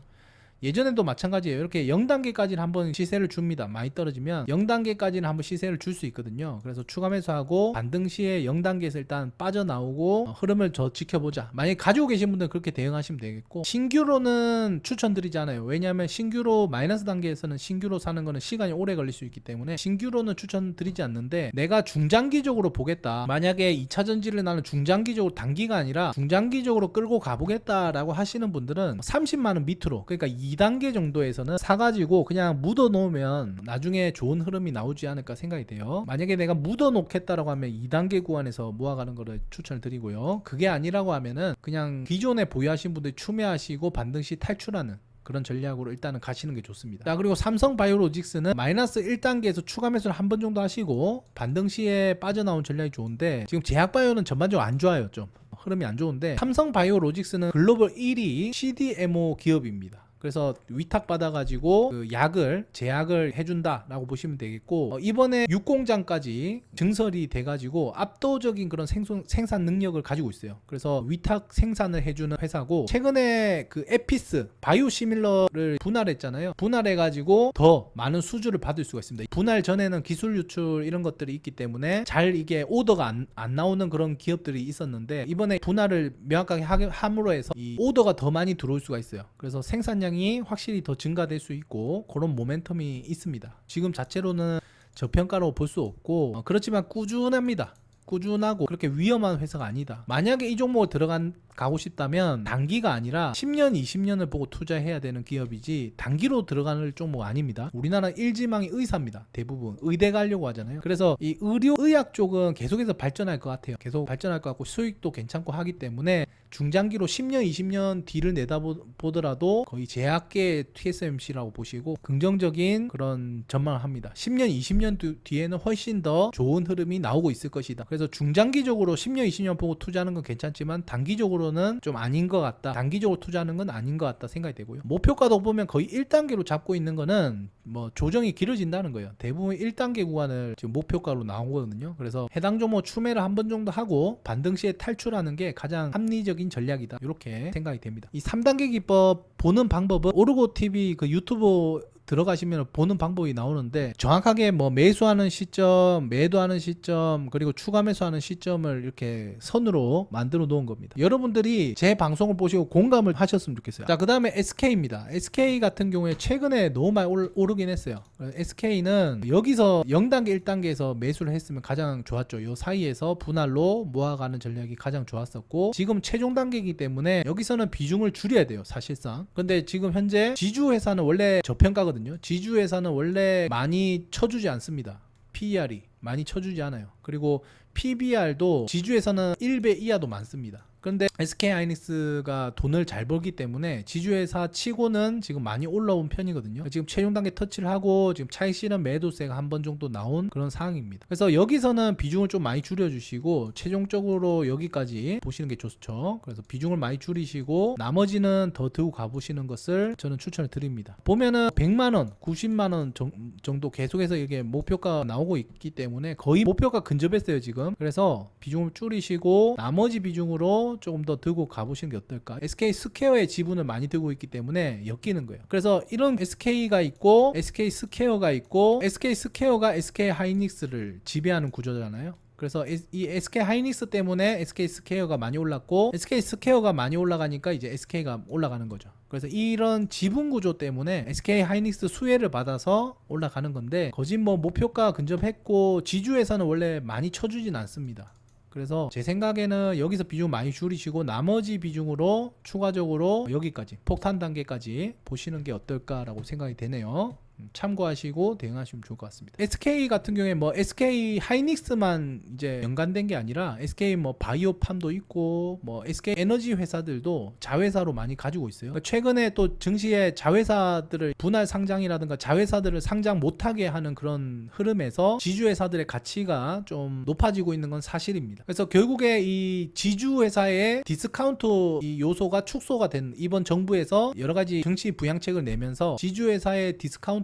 예전에도 마찬가지예요. 이렇게 0단계까지는 한번 시세를 줍니다. 많이 떨어지면 0단계까지는 한번 시세를 줄 수 있거든요. 그래서 추가 매수하고 반등 시에 0단계에서 일단 빠져나오고 흐름을 지켜보자. 만약에 가지고 계신 분들은 그렇게 대응하시면 되겠고 신규로는 추천드리지 않아요. 왜냐하면 신규로 마이너스 단계에서는 신규로 사는 거는 시간이 오래 걸릴 수 있기 때문에 신규로는 추천드리지 않는데 내가 중장기적으로 보겠다. 만약에 2차 전지를 나는 중장기적으로 단기가 아니라 중장기적으로 끌고 가보겠다라고 하시는 분들은 30만원 밑으로 그러니까 2단계 정도에서는 사가지고 그냥 묻어 놓으면 나중에 좋은 흐름이 나오지 않을까 생각이 돼요. 만약에 내가 묻어 놓겠다라고 하면 2단계 구간에서 모아가는 거를 추천을 드리고요. 그게 아니라고 하면은 그냥 기존에 보유하신 분들이 추매하시고 반등 시 탈출하는 그런 전략으로 일단은 가시는 게 좋습니다. 자, 그리고 삼성바이오로직스는 마이너스 1단계에서 추가 매수를 한 번 정도 하시고 반등 시에 빠져나온 전략이 좋은데 지금 제약바이오는 전반적으로 안 좋아요. 좀 흐름이 안 좋은데 삼성바이오로직스는 글로벌 1위 CDMO 기업입니다. 그래서 위탁 받아가지고 그 약을 제약을 해준다라고 보시면 되겠고, 이번에 육공장까지 증설이 돼가지고 압도적인 그런 생산 능력을 가지고 있어요. 그래서 위탁 생산을 해주는 회사고, 최근에 그 에피스 바이오시밀러를 분할했잖아요. 분할해가지고 더 많은 수주를 받을 수가 있습니다. 분할 전에는 기술 유출 이런 것들이 있기 때문에 잘 이게 오더가 안 나오는 그런 기업들이 있었는데, 이번에 분할을 명확하게 함으로 해서 이 오더가 더 많이 들어올 수가 있어요. 그래서 생산량이 확실히 더 증가될 수 있고 그런 모멘텀이 있습니다. 지금 자체로는 저평가로 볼 수 없고, 그렇지만 꾸준합니다. 꾸준하고 그렇게 위험한 회사가 아니다. 만약에 이 종목을 가고 싶다면 단기가 아니라 10년, 20년을 보고 투자해야 되는 기업이지 단기로 들어가는 종목 아닙니다. 우리나라 일지망이 의사입니다. 대부분 의대 가려고 하잖아요. 그래서 이 의료 의학 쪽은 계속해서 발전할 것 같아요. 계속 발전할 것 같고 수익도 괜찮고 하기 때문에 중장기로 10년, 20년 뒤를 내다보더라도 거의 제약계 TSMC라고 보시고 긍정적인 그런 전망을 합니다. 10년, 20년 뒤에는 훨씬 더 좋은 흐름이 나오고 있을 것이다. 그래서 중장기적으로 10년, 20년 보고 투자하는 건 괜찮지만 단기적으로는 좀 아닌 것 같다. 단기적으로 투자하는 건 아닌 것 같다 생각이 되고요. 목표가도 보면 거의 1단계로 잡고 있는 거는 뭐 조정이 길어진다는 거예요. 대부분 1단계 구간을 지금 목표가로 나오거든요. 그래서 해당 종목 추매를 한 번 정도 하고 반등 시에 탈출하는 게 가장 합리적인 전략이다. 이렇게 생각이 됩니다. 이 3단계 기법 보는 방법은 오르고TV 그 유튜브 들어가시면 보는 방법이 나오는데, 정확하게 뭐 매수하는 시점, 매도하는 시점, 그리고 추가 매수하는 시점을 이렇게 선으로 만들어 놓은 겁니다. 여러분들이 제 방송을 보시고 공감을 하셨으면 좋겠어요. 자, 그 다음에 SK입니다. SK 같은 경우에 최근에 너무 많이 오르긴 했어요. SK는 여기서 0단계, 1단계에서 매수를 했으면 가장 좋았죠. 이 사이에서 분할로 모아가는 전략이 가장 좋았었고, 지금 최종 단계이기 때문에 여기서는 비중을 줄여야 돼요, 사실상. 근데 지금 현재 지주회사는 원래 저평가거든요. 지주회사는 원래 많이 쳐주지 않습니다. PER이 많이 쳐주지 않아요. 그리고 PBR도 지주에서는 1배 이하도 많습니다. 그런데 SK하이닉스가 돈을 잘 벌기 때문에 지주회사 치고는 지금 많이 올라온 편이거든요. 지금 최종 단계 터치를 하고 지금 차익 실현 매도세가 한 번 정도 나온 그런 상황입니다. 그래서 여기서는 비중을 좀 많이 줄여주시고 최종적으로 여기까지 보시는 게 좋죠. 그래서 비중을 많이 줄이시고 나머지는 더 들고 가보시는 것을 저는 추천을 드립니다. 보면은 100만원, 90만원 정도 계속해서 이게 목표가 나오고 있기 때문에 거의 목표가 근접했어요 지금. 그래서 비중을 줄이시고 나머지 비중으로 조금 더 들고 가보시는 게 어떨까. SK 스퀘어의 지분을 많이 들고 있기 때문에 엮이는 거예요. 그래서 이런 SK가 있고 SK 스퀘어가 있고, SK 스퀘어가 SK 하이닉스를 지배하는 구조잖아요. 그래서 이 SK 하이닉스 때문에 SK 스퀘어가 많이 올랐고, SK 스퀘어가 많이 올라가니까 이제 SK가 올라가는 거죠. 그래서 이런 지분 구조 때문에 SK 하이닉스 수혜를 받아서 올라가는 건데, 거짓 뭐 목표가 근접했고 지주에서는 원래 많이 쳐주진 않습니다. 그래서 제 생각에는 여기서 비중 많이 줄이시고 나머지 비중으로 추가적으로 여기까지 폭탄 단계까지 보시는 게 어떨까라고 생각이 되네요. 참고하시고 대응하시면 좋을 것 같습니다. SK 같은 경우에 뭐 SK 하이닉스만 이제 연관된 게 아니라 SK 뭐 바이오팜도 있고 뭐 SK 에너지 회사들도 자회사로 많이 가지고 있어요. 최근에 또 증시에 자회사들을 분할 상장이라든가 자회사들을 상장 못하게 하는 그런 흐름에서 지주회사들의 가치가 좀 높아지고 있는 건 사실입니다. 그래서 결국에 이 지주회사의 디스카운트 이 요소가 축소가 된, 이번 정부에서 여러 가지 증시 부양책을 내면서 지주회사의 디스카운트가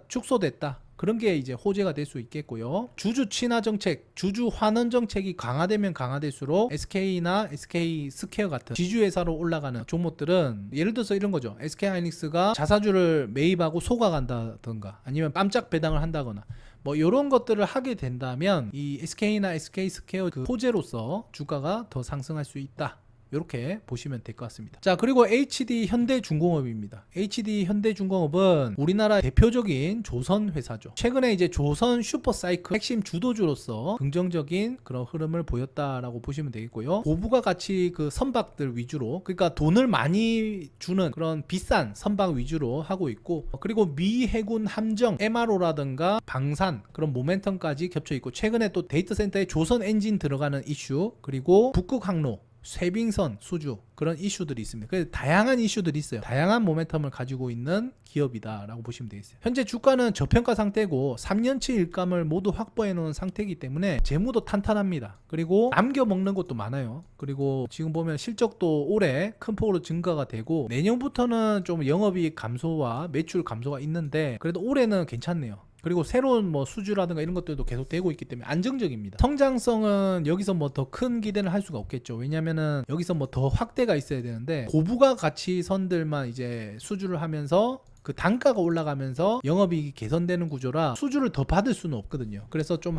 축소됐다. 그런 게 이제 호재가 될 수 있겠고요. 주주 친화 정책, 주주 환원 정책이 강화되면 강화될수록 SK나 SK 스퀘어 같은 지주회사로 올라가는 종목들은, 예를 들어서 이런 거죠. SK 하이닉스가 자사주를 매입하고 소각한다던가 아니면 깜짝 배당을 한다거나 뭐 이런 것들을 하게 된다면 이 SK나 SK 스퀘어 그 호재로서 주가가 더 상승할 수 있다. 이렇게 보시면 될 것 같습니다. 자, 그리고 HD 현대중공업입니다. HD 현대중공업은 우리나라 대표적인 조선 회사죠. 최근에 이제 조선 슈퍼사이클 핵심 주도주로서 긍정적인 그런 흐름을 보였다라고 보시면 되겠고요. 고부가 가치 그 선박들 위주로, 그러니까 돈을 많이 주는 그런 비싼 선박 위주로 하고 있고, 그리고 미 해군 함정 MRO라든가 방산 그런 모멘텀까지 겹쳐 있고, 최근에 또 데이터 센터에 조선 엔진 들어가는 이슈, 그리고 북극 항로 쇠빙선, 수주 그런 이슈들이 있습니다. 그래서 다양한 이슈들이 있어요. 다양한 모멘텀을 가지고 있는 기업이다라고 보시면 되겠어요. 현재 주가는 저평가 상태고 3년치 일감을 모두 확보해 놓은 상태이기 때문에 재무도 탄탄합니다. 그리고 남겨 먹는 것도 많아요. 그리고 지금 보면 실적도 올해 큰 폭으로 증가가 되고 내년부터는 좀 영업이익 감소와 매출 감소가 있는데 그래도 올해는 괜찮네요. 그리고 새로운 뭐 수주라든가 이런 것들도 계속 되고 있기 때문에 안정적입니다. 성장성은 여기서 뭐 더 큰 기대를 할 수가 없겠죠. 왜냐면은 여기서 뭐 더 확대가 있어야 되는데 고부가 가치선들만 이제 수주를 하면서 그 단가가 올라가면서 영업이익이 개선되는 구조라 수주를 더 받을 수는 없거든요. 그래서 좀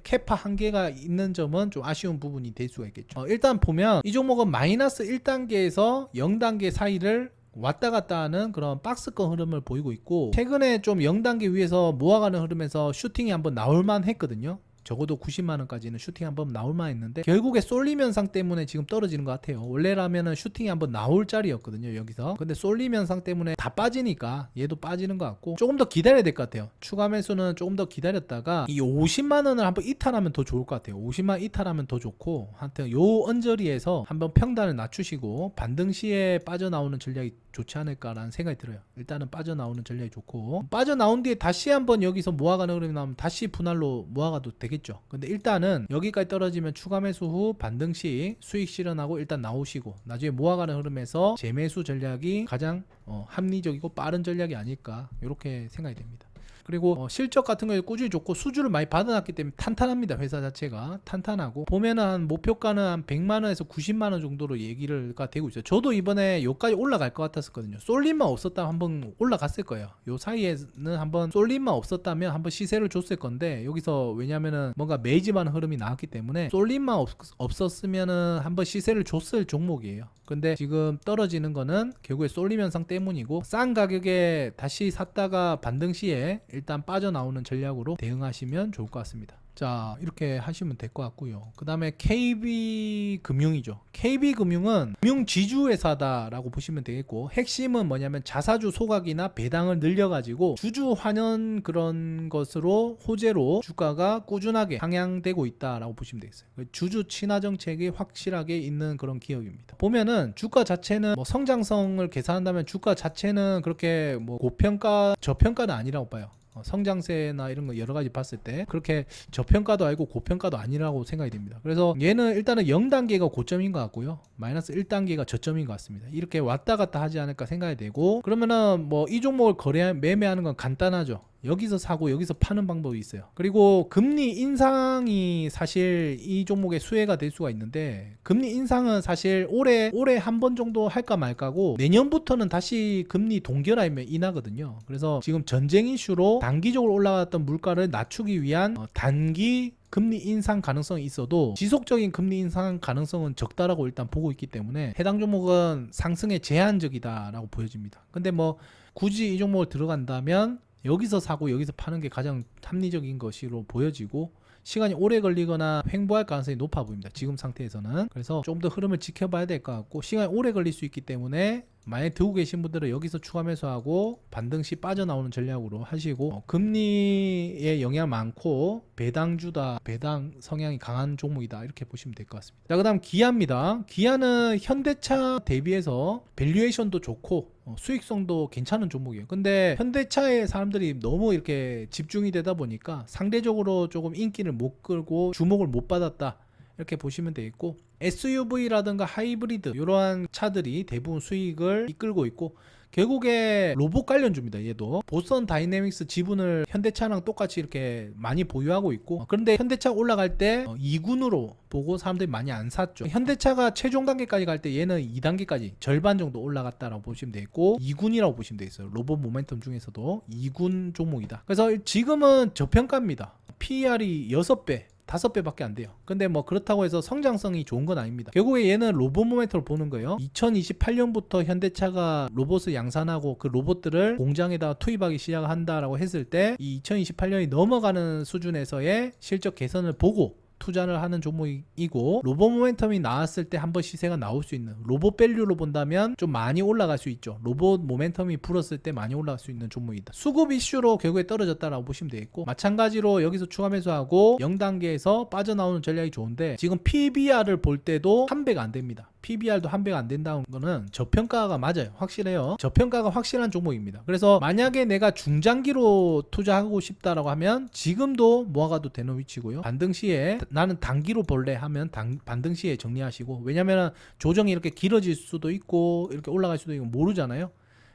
캐파 한계가 있는 점은 좀 아쉬운 부분이 될 수가 있겠죠. 일단 보면 이 종목은 마이너스 1단계에서 0단계 사이를 왔다 갔다 하는 그런 박스권 흐름을 보이고 있고 최근에 좀 0단계 위에서 모아가는 흐름에서 슈팅이 한번 나올만 했거든요. 적어도 90만원까지는 슈팅 한번 나올만 했는데 결국에 쏠림 현상 때문에 지금 떨어지는 것 같아요. 원래라면은 슈팅이 한번 나올 자리였거든요 여기서. 근데 쏠림 현상 때문에 다 빠지니까 얘도 빠지는 것 같고 조금 더 기다려야 될 것 같아요. 추가 매수는 조금 더 기다렸다가 이 50만원을 한번 이탈하면 더 좋을 것 같아요. 50만 이탈하면 더 좋고 하여튼 요 언저리에서 한번 평단을 낮추시고 반등 시에 빠져나오는 전략이 좋지 않을까라는 생각이 들어요. 일단은 빠져나오는 전략이 좋고 빠져나온 뒤에 다시 한번 여기서 모아가는 흐름이 나오면 다시 분할로 모아가도 되겠죠. 근데 일단은 여기까지 떨어지면 추가 매수 후 반등 시 수익 실현하고 일단 나오시고 나중에 모아가는 흐름에서 재매수 전략이 가장 합리적이고 빠른 전략이 아닐까 이렇게 생각이 됩니다. 그리고 실적 같은 거에 꾸준히 좋고 수주를 많이 받아놨기 때문에 탄탄합니다. 회사 자체가 탄탄하고 보면은 한 목표가는 한 100만원에서 90만원 정도로 얘기가 되고 있어요. 저도 이번에 여기까지 올라갈 것 같았었거든요. 쏠림만 없었다면 한번 올라갔을 거예요. 요 사이에는 한번 쏠림만 없었다면 한번 시세를 줬을 건데 여기서 왜냐면은 뭔가 매집하는 흐름이 나왔기 때문에 쏠림만 없었으면은 한번 시세를 줬을 종목이에요. 근데 지금 떨어지는 거는 결국에 쏠림 현상 때문이고 싼 가격에 다시 샀다가 반등 시에 일단 빠져나오는 전략으로 대응하시면 좋을 것 같습니다. 자 이렇게 하시면 될 것 같고요. 그 다음에 KB금융이죠. KB금융은 금융지주회사다라고 보시면 되겠고 핵심은 뭐냐면 자사주 소각이나 배당을 늘려가지고 주주 환원 그런 것으로 호재로 주가가 꾸준하게 상향되고 있다라고 보시면 되겠어요. 주주 친화 정책이 확실하게 있는 그런 기업입니다. 보면은 주가 자체는 뭐 성장성을 계산한다면 주가 자체는 그렇게 뭐 고평가 저평가는 아니라고 봐요. 성장세나 이런 거 여러 가지 봤을 때 그렇게 저평가도 아니고 고평가도 아니라고 생각이 됩니다. 그래서 얘는 일단은 0단계가 고점인 것 같고요. 마이너스 1단계가 저점인 것 같습니다. 이렇게 왔다 갔다 하지 않을까 생각이 되고 그러면은 뭐 이 종목을 매매하는 건 간단하죠. 여기서 사고 여기서 파는 방법이 있어요. 그리고 금리 인상이 사실 이 종목의 수혜가 될 수가 있는데 금리 인상은 사실 올해 한 번 정도 할까 말까고 내년부터는 다시 금리 동결하면 인하거든요. 그래서 지금 전쟁 이슈로 단기적으로 올라갔던 물가를 낮추기 위한 단기 금리 인상 가능성이 있어도 지속적인 금리 인상 가능성은 적다라고 일단 보고 있기 때문에 해당 종목은 상승에 제한적이다라고 보여집니다. 근데 뭐 굳이 이 종목을 들어간다면 여기서 사고 여기서 파는 게 가장 합리적인 것으로 보여지고 시간이 오래 걸리거나 횡보할 가능성이 높아 보입니다. 지금 상태에서는. 그래서 좀 더 흐름을 지켜봐야 될 것 같고 시간이 오래 걸릴 수 있기 때문에 만약에 들고 계신 분들은 여기서 추가 매수하고 반등 시 빠져나오는 전략으로 하시고 금리에 영향 많고 배당주다 배당 성향이 강한 종목이다 이렇게 보시면 될 것 같습니다. 자, 그 다음 기아입니다. 기아는 현대차 대비해서 밸류에이션도 좋고 수익성도 괜찮은 종목이에요. 근데 현대차에 사람들이 너무 이렇게 집중이 되다 보니까 상대적으로 조금 인기를 못 끌고 주목을 못 받았다 이렇게 보시면 되겠고 SUV라든가 하이브리드 이러한 차들이 대부분 수익을 이끌고 있고 결국에 로봇 관련주입니다. 얘도 보선 다이내믹스 지분을 현대차랑 똑같이 이렇게 많이 보유하고 있고 그런데 현대차 올라갈 때 2군으로 보고 사람들이 많이 안 샀죠. 현대차가 최종 단계까지 갈 때 얘는 2단계까지 절반 정도 올라갔다라고 보시면 되겠고 2군이라고 보시면 되겠어요. 로봇 모멘텀 중에서도 2군 종목이다. 그래서 지금은 저평가입니다. PER이 6배 5배밖에 안 돼요. 근데 뭐 그렇다고 해서 성장성이 좋은 건 아닙니다. 결국에 얘는 로봇 모멘텀을 보는 거예요. 2028년부터 현대차가 로봇을 양산하고 그 로봇들을 공장에다 투입하기 시작한다라고 했을 때 이 2028년이 넘어가는 수준에서의 실적 개선을 보고 투자를 하는 종목이고 로봇 모멘텀이 나왔을 때 한번 시세가 나올 수 있는 로봇 밸류로 본다면 좀 많이 올라갈 수 있죠. 로봇 모멘텀이 불었을 때 많이 올라갈 수 있는 종목이다. 수급 이슈로 결국에 떨어졌다라고 보시면 되겠고 마찬가지로 여기서 추가 매수하고 0단계에서 빠져나오는 전략이 좋은데 지금 PBR을 볼 때도 3배가 안 됩니다. PBR도 1배가 안 된다는 거는 저평가가 맞아요. 확실해요. 저평가가 확실한 종목입니다. 그래서 만약에 내가 중장기로 투자하고 싶다라고 하면 지금도 모아가도 되는 위치고요. 반등 시에 나는 단기로 볼래 하면 반등 시에 정리하시고 왜냐면 조정이 이렇게 길어질 수도 있고 이렇게 올라갈 수도 있고 모르잖아요.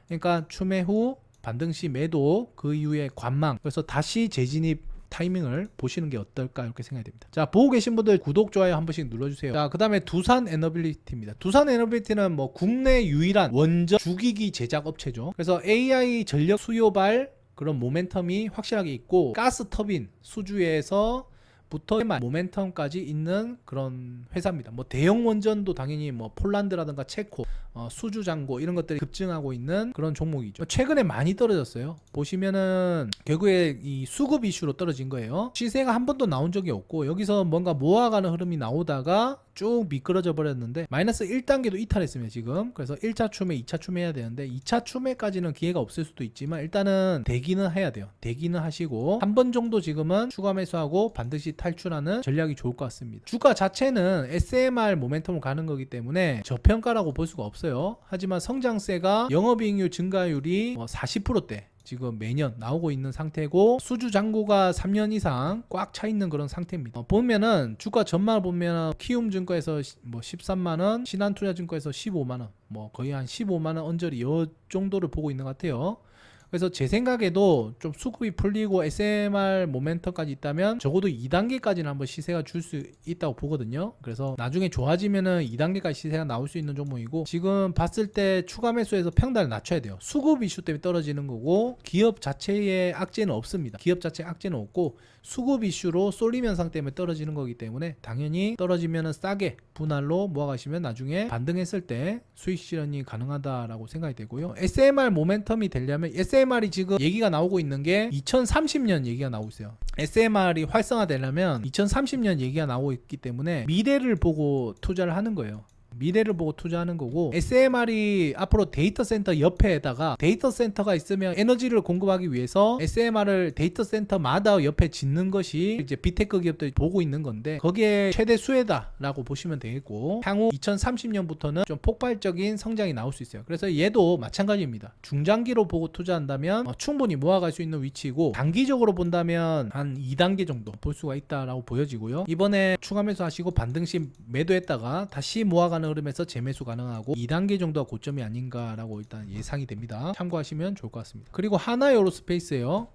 그러니까 추매 후 반등 시 매도 그 이후에 관망 그래서 다시 재진입 타이밍을 보시는 게 어떨까 이렇게 생각이 됩니다. 자, 보고 계신 분들 구독, 좋아요 한 번씩 눌러주세요. 자, 그 다음에 두산 에너빌리티입니다. 두산 에너빌리티는 뭐 국내 유일한 원전 주기기 제작 업체죠. 그래서 AI 전력 수요발 그런 모멘텀이 확실하게 있고 가스 터빈 수주에서 부터 모멘텀까지 있는 그런 회사입니다. 뭐 대형 원전도 당연히 뭐 폴란드라든가 체코, 수주 잔고 이런 것들이 급증하고 있는 그런 종목이죠. 최근에 많이 떨어졌어요. 보시면은 결국에 이 수급 이슈로 떨어진 거예요. 시세가 한 번도 나온 적이 없고 여기서 뭔가 모아가는 흐름이 나오다가 쭉 미끄러져 버렸는데 마이너스 1단계도 이탈했습니다 지금. 그래서 1차 추매 2차 추매 해야 되는데 2차 추매까지는 기회가 없을 수도 있지만 일단은 대기는 해야 돼요. 대기는 하시고 한 번 정도 지금은 추가 매수하고 반드시 탈출하는 전략이 좋을 것 같습니다. 주가 자체는 SMR 모멘텀을 가는 거기 때문에 저평가라고 볼 수가 없어요. 하지만 성장세가 영업이익률 증가율이 40%대 지금 매년 나오고 있는 상태고 수주 잔고가 3년 이상 꽉 차 있는 그런 상태입니다. 보면은 주가 전망을 보면 키움증권에서 뭐 13만원, 신한투자증권에서 15만원, 뭐 거의 한 15만원 언저리 이 정도를 보고 있는 것 같아요. 그래서 제 생각에도 좀 수급이 풀리고 SMR 모멘텀까지 있다면 적어도 2단계까지는 한번 시세가 줄 수 있다고 보거든요. 그래서 나중에 좋아지면은 2단계까지 시세가 나올 수 있는 종목이고 지금 봤을 때 추가 매수해서 평단을 낮춰야 돼요. 수급 이슈 때문에 떨어지는 거고 기업 자체의 악재는 없습니다. 기업 자체의 악재는 없고 수급 이슈로 쏠림 현상 때문에 떨어지는 거기 때문에 당연히 떨어지면은 싸게 분할로 모아가시면 나중에 반등했을 때 수익 실현이 가능하다라고 생각이 되고요. SMR 모멘텀이 되려면 SMR이 지금 얘기가 나오고 있는 게 2030년 얘기가 나오고 있어요. SMR이 활성화되려면 2030년 얘기가 나오고 있기 때문에 미래를 보고 투자를 하는 거예요. 미래를 보고 투자하는 거고 SMR이 앞으로 데이터 센터 옆에다가 데이터 센터가 있으면 에너지를 공급하기 위해서 SMR을 데이터 센터마다 옆에 짓는 것이 이제 빅테크 기업들이 보고 있는 건데 거기에 최대 수혜다라고 보시면 되겠고 향후 2030년부터는 좀 폭발적인 성장이 나올 수 있어요. 그래서 얘도 마찬가지입니다. 중장기로 보고 투자한다면 충분히 모아갈 수 있는 위치고 단기적으로 본다면 한 2단계 정도 볼 수가 있다라고 보여지고요. 이번에 추가 매수하시고 반등시 매도했다가 다시 모아가는 흐름에서 재매수 가능하고 2단계 정도가 고점이 아닌가라고 일단 예상이 됩니다. 참고하시면 좋을 것 같습니다. 그리고 하나에어로스페이스예요.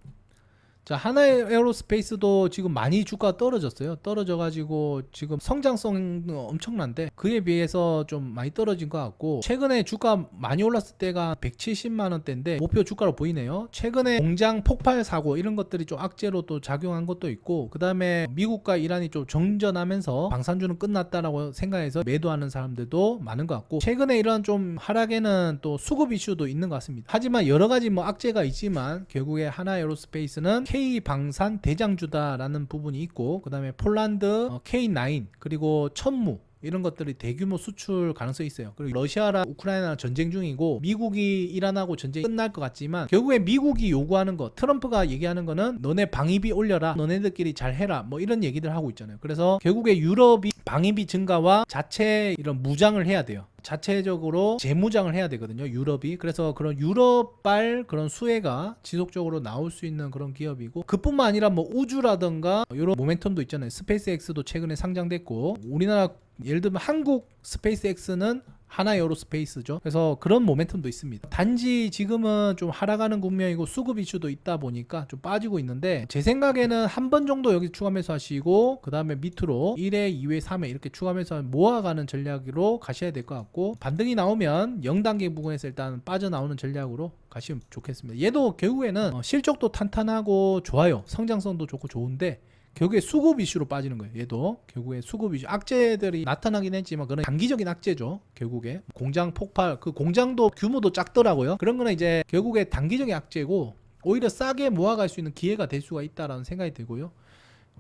자, 하나에어로스페이스도 지금 많이 주가가 떨어졌어요. 떨어져가지고 지금 성장성은 엄청난데 그에 비해서 좀 많이 떨어진 것 같고 최근에 주가 많이 올랐을 때가 170만원대인데 목표 주가로 보이네요. 최근에 공장 폭발 사고 이런 것들이 좀 악재로 또 작용한 것도 있고 그 다음에 미국과 이란이 좀 정전하면서 방산주는 끝났다라고 생각해서 매도하는 사람들도 많은 것 같고 최근에 이런 좀 하락에는 또 수급 이슈도 있는 것 같습니다. 하지만 여러가지 뭐 악재가 있지만 결국에 하나에어로스페이스는 K방산 대장주다라는 부분이 있고 그 다음에 폴란드 K9 그리고 천무 이런 것들이 대규모 수출 가능성이 있어요. 그리고 러시아랑 우크라이나 전쟁 중이고 미국이 이란하고 전쟁이 끝날 것 같지만 결국에 미국이 요구하는 거 트럼프가 얘기하는 거는 너네 방위비 올려라 너네들끼리 잘 해라 뭐 이런 얘기들 하고 있잖아요. 그래서 결국에 유럽이 방위비 증가와 자체 이런 무장을 해야 돼요. 자체적으로 재무장을 해야 되거든요. 유럽이. 그래서 그런 유럽발 그런 수혜가 지속적으로 나올 수 있는 그런 기업이고 그뿐만 아니라 뭐 우주라든가 이런 모멘텀도 있잖아요. 스페이스X도 최근에 상장됐고 우리나라 예를 들면 한국 스페이스X는 하나에어로스페이스죠. 그래서 그런 모멘텀도 있습니다. 단지 지금은 좀 하락하는 국면이고 수급 이슈도 있다 보니까 좀 빠지고 있는데 제 생각에는 한 번 정도 여기 추가 매수하시고 그 다음에 밑으로 1회, 2회, 3회 이렇게 추가 매수 모아가는 전략으로 가셔야 될 것 같고 반등이 나오면 0단계 부분에서 일단 빠져나오는 전략으로 가시면 좋겠습니다. 얘도 결국에는 실적도 탄탄하고 좋아요. 성장성도 좋고 좋은데 결국에 수급 이슈로 빠지는 거예요. 얘도 결국에 수급 이슈 악재들이 나타나긴 했지만 그런 단기적인 악재죠. 결국에 공장 폭발 그 공장도 규모도 작더라고요. 그런 거는 이제 결국에 단기적인 악재고 오히려 싸게 모아갈 수 있는 기회가 될 수가 있다라는 생각이 들고요.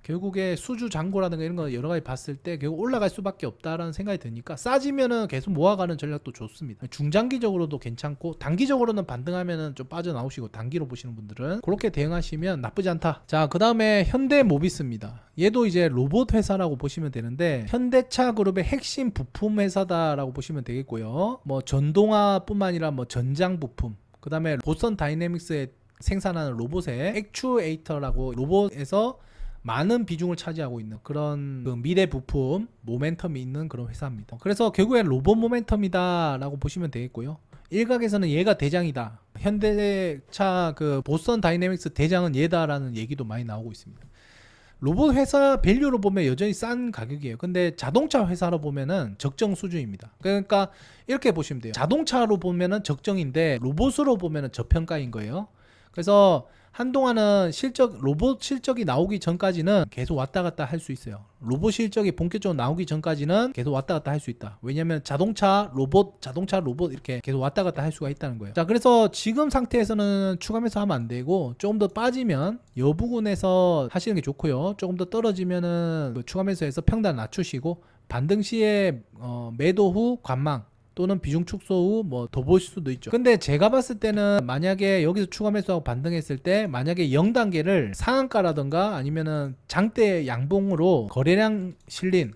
결국에 수주 잔고라든가 이런 거 여러 가지 봤을 때 결국 올라갈 수밖에 없다라는 생각이 드니까 싸지면은 계속 모아가는 전략도 좋습니다. 중장기적으로도 괜찮고 단기적으로는 반등하면은 좀 빠져나오시고 단기로 보시는 분들은 그렇게 대응하시면 나쁘지 않다. 자, 그 다음에 현대모비스입니다. 얘도 이제 로봇 회사라고 보시면 되는데 현대차 그룹의 핵심 부품 회사다라고 보시면 되겠고요. 뭐 전동화뿐만 아니라 뭐 전장 부품, 그 다음에 보선 다이내믹스에 생산하는 로봇의 액추에이터라고 로봇에서 많은 비중을 차지하고 있는 그런 그 미래 부품 모멘텀이 있는 그런 회사입니다. 그래서 결국엔 로봇 모멘텀이다 라고 보시면 되겠고요. 일각에서는 얘가 대장이다, 현대차 그 보선 다이내믹스 대장은 얘다라는 얘기도 많이 나오고 있습니다. 로봇 회사 밸류로 보면 여전히 싼 가격이에요. 근데 자동차 회사로 보면은 적정 수준입니다. 그러니까 이렇게 보시면 돼요. 자동차로 보면은 적정인데 로봇으로 보면은 저평가인 거예요. 그래서 한동안은 로봇 실적이 나오기 전까지는 계속 왔다 갔다 할 수 있어요. 로봇 실적이 본격적으로 나오기 전까지는 계속 왔다 갔다 할 수 있다. 왜냐면 자동차 로봇 이렇게 계속 왔다 갔다 할 수가 있다는 거예요. 자, 그래서 지금 상태에서는 추가 매수하면 안 되고 조금 더 빠지면 이 부분에서 하시는 게 좋고요. 조금 더 떨어지면은 그 추가 매수해서 평단 낮추시고 반등 시에 매도 후 관망 또는 비중 축소 후 뭐 더 보실 수도 있죠. 근데 제가 봤을 때는 만약에 여기서 추가 매수하고 반등했을 때 만약에 0단계를 상한가라든가 아니면은 장대 양봉으로 거래량 실린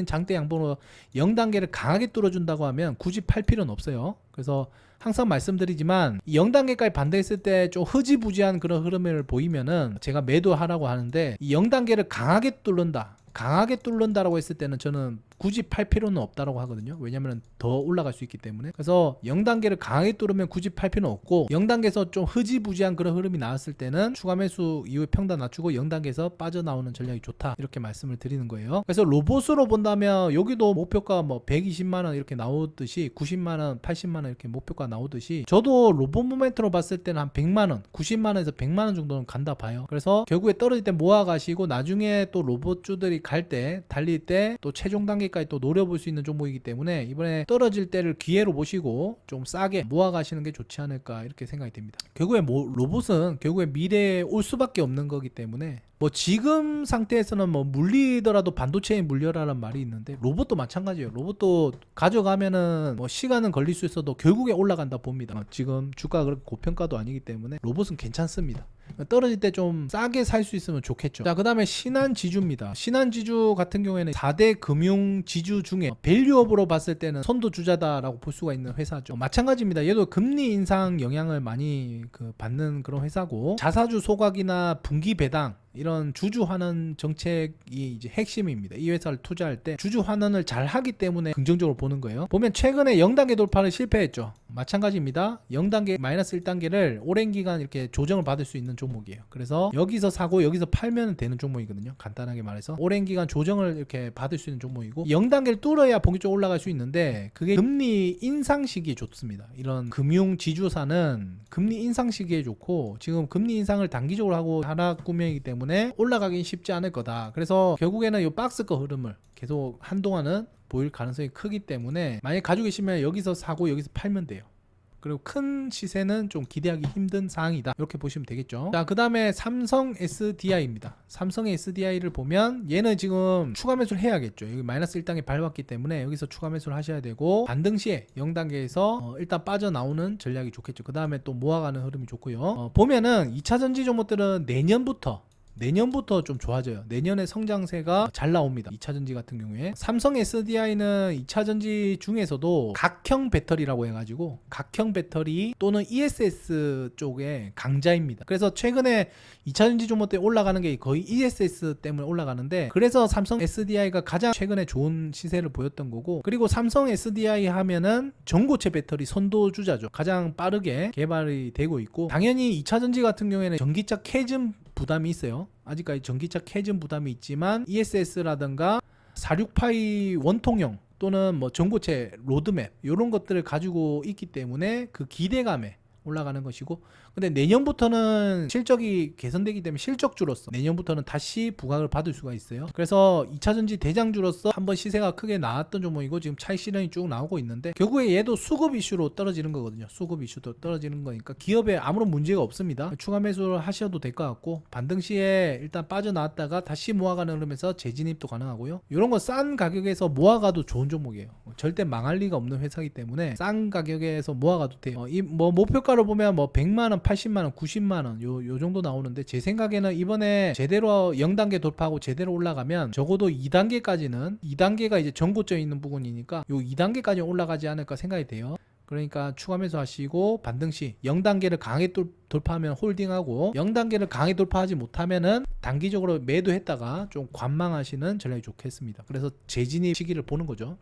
장대 양봉으로 0단계를 강하게 뚫어준다고 하면 굳이 팔 필요는 없어요. 그래서 항상 말씀드리지만 0단계까지 반대했을 때 좀 흐지부지한 그런 흐름을 보이면은 제가 매도하라고 하는데 이 0단계를 강하게 뚫는다라고 했을 때는 저는 굳이 팔 필요는 없다라고 하거든요. 왜냐면 더 올라갈 수 있기 때문에. 그래서 0단계를 강하게 뚫으면 굳이 팔 필요는 없고 0단계에서 좀 흐지부지한 그런 흐름이 나왔을 때는 추가 매수 이후에 평단 낮추고 0단계에서 빠져나오는 전략이 좋다, 이렇게 말씀을 드리는 거예요. 그래서 로봇으로 본다면 여기도 목표가 뭐 120만원 이렇게 나오듯이 90만원 80만원 이렇게 목표가 나오듯이 저도 로봇 모멘트로 봤을 때는 한 100만원 90만원에서 100만원 정도는 간다 봐요. 그래서 결국에 떨어질 때 모아가시고 나중에 또 로봇주들이 갈 때 달릴 때 또 최종 단계까지 또 노려볼 수 있는 종목이기 때문에 이번에 떨어질 때를 기회로 보시고 좀 싸게 모아가시는 게 좋지 않을까, 이렇게 생각이 됩니다. 결국에 로봇은 결국에 미래에 올 수밖에 없는 거기 때문에 뭐 지금 상태에서는 뭐 물리더라도 반도체에 물려라라는 말이 있는데 로봇도 마찬가지예요. 로봇도 가져가면은 뭐 시간은 걸릴 수 있어도 결국에 올라간다 봅니다. 지금 주가가 그렇게 고평가도 아니기 때문에 로봇은 괜찮습니다. 떨어질 때 좀 싸게 살 수 있으면 좋겠죠. 자, 그 다음에 신한지주입니다. 신한지주 같은 경우에는 4대 금융지주 중에 밸류업으로 봤을 때는 선도주자다라고 볼 수가 있는 회사죠. 마찬가지입니다. 얘도 금리 인상 영향을 많이 받는 그런 회사고 자사주 소각이나 분기 배당 이런 주주 환원 정책이 이제 핵심입니다. 이 회사를 투자할 때 주주 환원을 잘 하기 때문에 긍정적으로 보는 거예요. 보면 최근에 0단계 돌파를 실패했죠. 마찬가지입니다. 0단계 마이너스 1단계를 오랜 기간 이렇게 조정을 받을 수 있는 종목이에요. 그래서 여기서 사고 여기서 팔면 되는 종목이거든요. 간단하게 말해서 오랜 기간 조정을 이렇게 받을 수 있는 종목이고 0단계를 뚫어야 본격적으로 올라갈 수 있는데 그게 금리 인상 시기에 좋습니다. 이런 금융 지주사는 금리 인상 시기에 좋고 지금 금리 인상을 단기적으로 하고 하락 구명이기 때문에 올라가긴 쉽지 않을 거다. 그래서 결국에는 이 박스권 흐름을 계속 한동안은 보일 가능성이 크기 때문에 만약 가지고 계시면 여기서 사고 여기서 팔면 돼요. 그리고 큰 시세는 좀 기대하기 힘든 상황이다, 이렇게 보시면 되겠죠. 자, 그 다음에 삼성 SDI입니다. 삼성의 SDI를 보면 얘는 지금 추가 매수를 해야겠죠. 여기 마이너스 1단계 밟았기 때문에 여기서 추가 매수를 하셔야 되고 반등 시에 0단계에서 일단 빠져나오는 전략이 좋겠죠. 그 다음에 또 모아가는 흐름이 좋고요. 보면은 2차전지 종목들은 내년부터 좀 좋아져요. 내년에 성장세가 잘 나옵니다. 2차전지 같은 경우에 삼성 SDI는 2차전지 중에서도 각형 배터리라고 해가지고 각형 배터리 또는 ESS 쪽에 강자입니다. 그래서 최근에 2차전지 종목들이 올라가는 게 거의 ESS 때문에 올라가는데 그래서 삼성 SDI가 가장 최근에 좋은 시세를 보였던 거고, 그리고 삼성 SDI 하면은 전고체 배터리 선도주자죠. 가장 빠르게 개발이 되고 있고 당연히 2차전지 같은 경우에는 전기차 캐즘 부담이 있어요. 아직까지 전기차 캐즘 부담이 있지만 ESS라든가 46파이 원통형 또는 뭐 전고체 로드맵 이런 것들을 가지고 있기 때문에 그 기대감에 올라가는 것이고, 근데 내년부터는 실적이 개선되기 때문에 실적주로서 내년부터는 다시 부각을 받을 수가 있어요. 그래서 2차전지 대장주로서 한번 시세가 크게 나왔던 종목이고 지금 차익 실현이 쭉 나오고 있는데, 결국에 얘도 수급 이슈로 떨어지는 거거든요. 수급 이슈도 떨어지는 거니까 기업에 아무런 문제가 없습니다. 추가 매수를 하셔도 될 것 같고, 반등 시에 일단 빠져나왔다가 다시 모아가는 흐름에서 재진입도 가능하고요. 이런 거 싼 가격에서 모아가도 좋은 종목이에요. 절대 망할 리가 없는 회사이기 때문에 싼 가격에서 모아가도 돼요. 이 뭐 목표가로 보면 뭐 100만원, 80만원, 90만원 요 정도 나오는데, 제 생각에는 이번에 제대로 0단계 돌파하고 제대로 올라가면 적어도 2단계까지는, 2단계가 이제 전고점에 있는 부분이니까 요 2단계까지 올라가지 않을까 생각이 돼요. 그러니까 추가 매수 하시고, 반등시 0단계를 강하게 돌파하면 홀딩하고, 0단계를 강하게 돌파하지 못하면은 단기적으로 매도했다가 좀 관망하시는 전략이 좋겠습니다. 그래서 재진입 시기를 보는 거죠.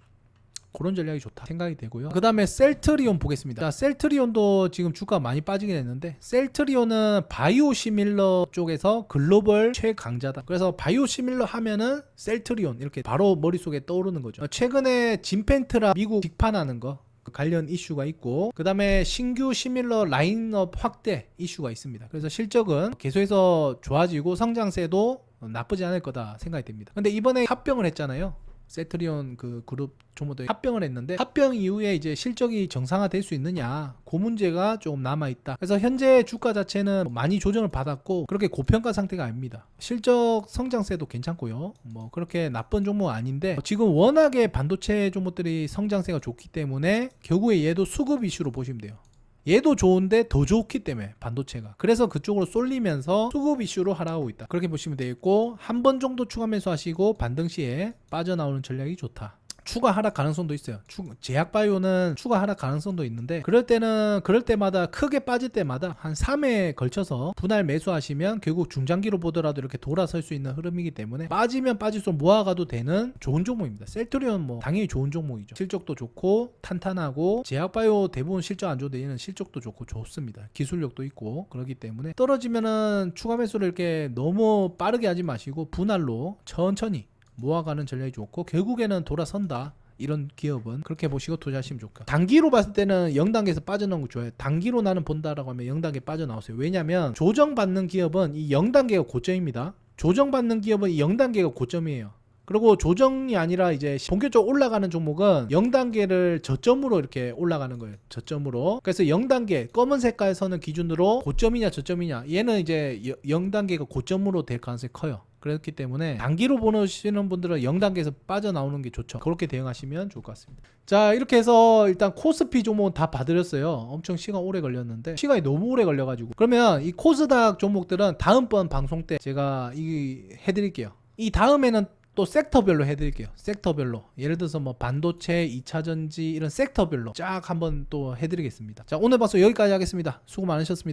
그런 전략이 좋다 생각이 되고요. 그 다음에 셀트리온 보겠습니다. 자, 셀트리온도 지금 주가 많이 빠지긴 했는데, 셀트리온은 바이오시밀러 쪽에서 글로벌 최강자다. 그래서 바이오시밀러 하면은 셀트리온 이렇게 바로 머릿속에 떠오르는 거죠. 최근에 진펜트라 미국 직판하는 거 관련 이슈가 있고, 그 다음에 신규 시밀러 라인업 확대 이슈가 있습니다. 그래서 실적은 계속해서 좋아지고 성장세도 나쁘지 않을 거다 생각이 됩니다. 근데 이번에 합병을 했잖아요. 셀트리온 그 그룹 종목들이 합병을 했는데, 합병 이후에 이제 실적이 정상화될 수 있느냐, 그 문제가 조금 남아있다. 그래서 현재 주가 자체는 많이 조정을 받았고 그렇게 고평가 상태가 아닙니다. 실적 성장세도 괜찮고요, 뭐 그렇게 나쁜 종목은 아닌데, 지금 워낙에 반도체 종목들이 성장세가 좋기 때문에 결국에 얘도 수급 이슈로 보시면 돼요. 얘도 좋은데 더 좋기 때문에 반도체가, 그래서 그쪽으로 쏠리면서 수급 이슈로 하락하고 있다, 그렇게 보시면 되겠고, 한 번 정도 추가 매수하시고 반등 시에 빠져나오는 전략이 좋다. 추가 하락 가능성도 있어요. 제약바이오는 추가 하락 가능성도 있는데, 그럴 때마다 크게 빠질 때마다 한 3회에 걸쳐서 분할 매수하시면 결국 중장기로 보더라도 이렇게 돌아설 수 있는 흐름이기 때문에 빠지면 빠질수록 모아가도 되는 좋은 종목입니다. 셀트리온 뭐 당연히 좋은 종목이죠. 실적도 좋고 탄탄하고, 제약바이오 대부분 실적 안 좋은데 얘는 실적도 좋고 좋습니다. 기술력도 있고, 그렇기 때문에 떨어지면은 추가 매수를 이렇게 너무 빠르게 하지 마시고 분할로 천천히 모아가는 전략이 좋고, 결국에는 돌아선다. 이런 기업은 그렇게 보시고 투자하시면 좋고, 단기로 봤을 때는 0단계에서 빠져나온 거 좋아요. 단기로 나는 본다라고 하면 0단계 빠져나오세요. 왜냐면 조정받는 기업은 이 0단계가 고점입니다. 조정받는 기업은 이 0단계가 고점이에요. 그리고 조정이 아니라 이제 본격적으로 올라가는 종목은 0단계를 저점으로 이렇게 올라가는 거예요. 저점으로. 그래서 0단계 검은 색깔 선을 기준으로 고점이냐 저점이냐, 얘는 이제 0단계가 고점으로 될 가능성이 커요. 그렇기 때문에 단기로 보시는 분들은 0단계에서 빠져나오는 게 좋죠. 그렇게 대응하시면 좋을 것 같습니다. 자, 이렇게 해서 일단 코스피 종목은 다 봐드렸어요. 엄청 시간 오래 걸렸는데, 시간이 너무 오래 걸려가지고, 그러면 이 코스닥 종목들은 다음번 방송 때 제가 해드릴게요. 이 다음에는 또 섹터별로 해드릴게요. 섹터별로, 예를 들어서 뭐 반도체, 2차전지 이런 섹터별로 쫙 한번 또 해드리겠습니다. 자, 오늘 방송 여기까지 하겠습니다. 수고 많으셨습니다.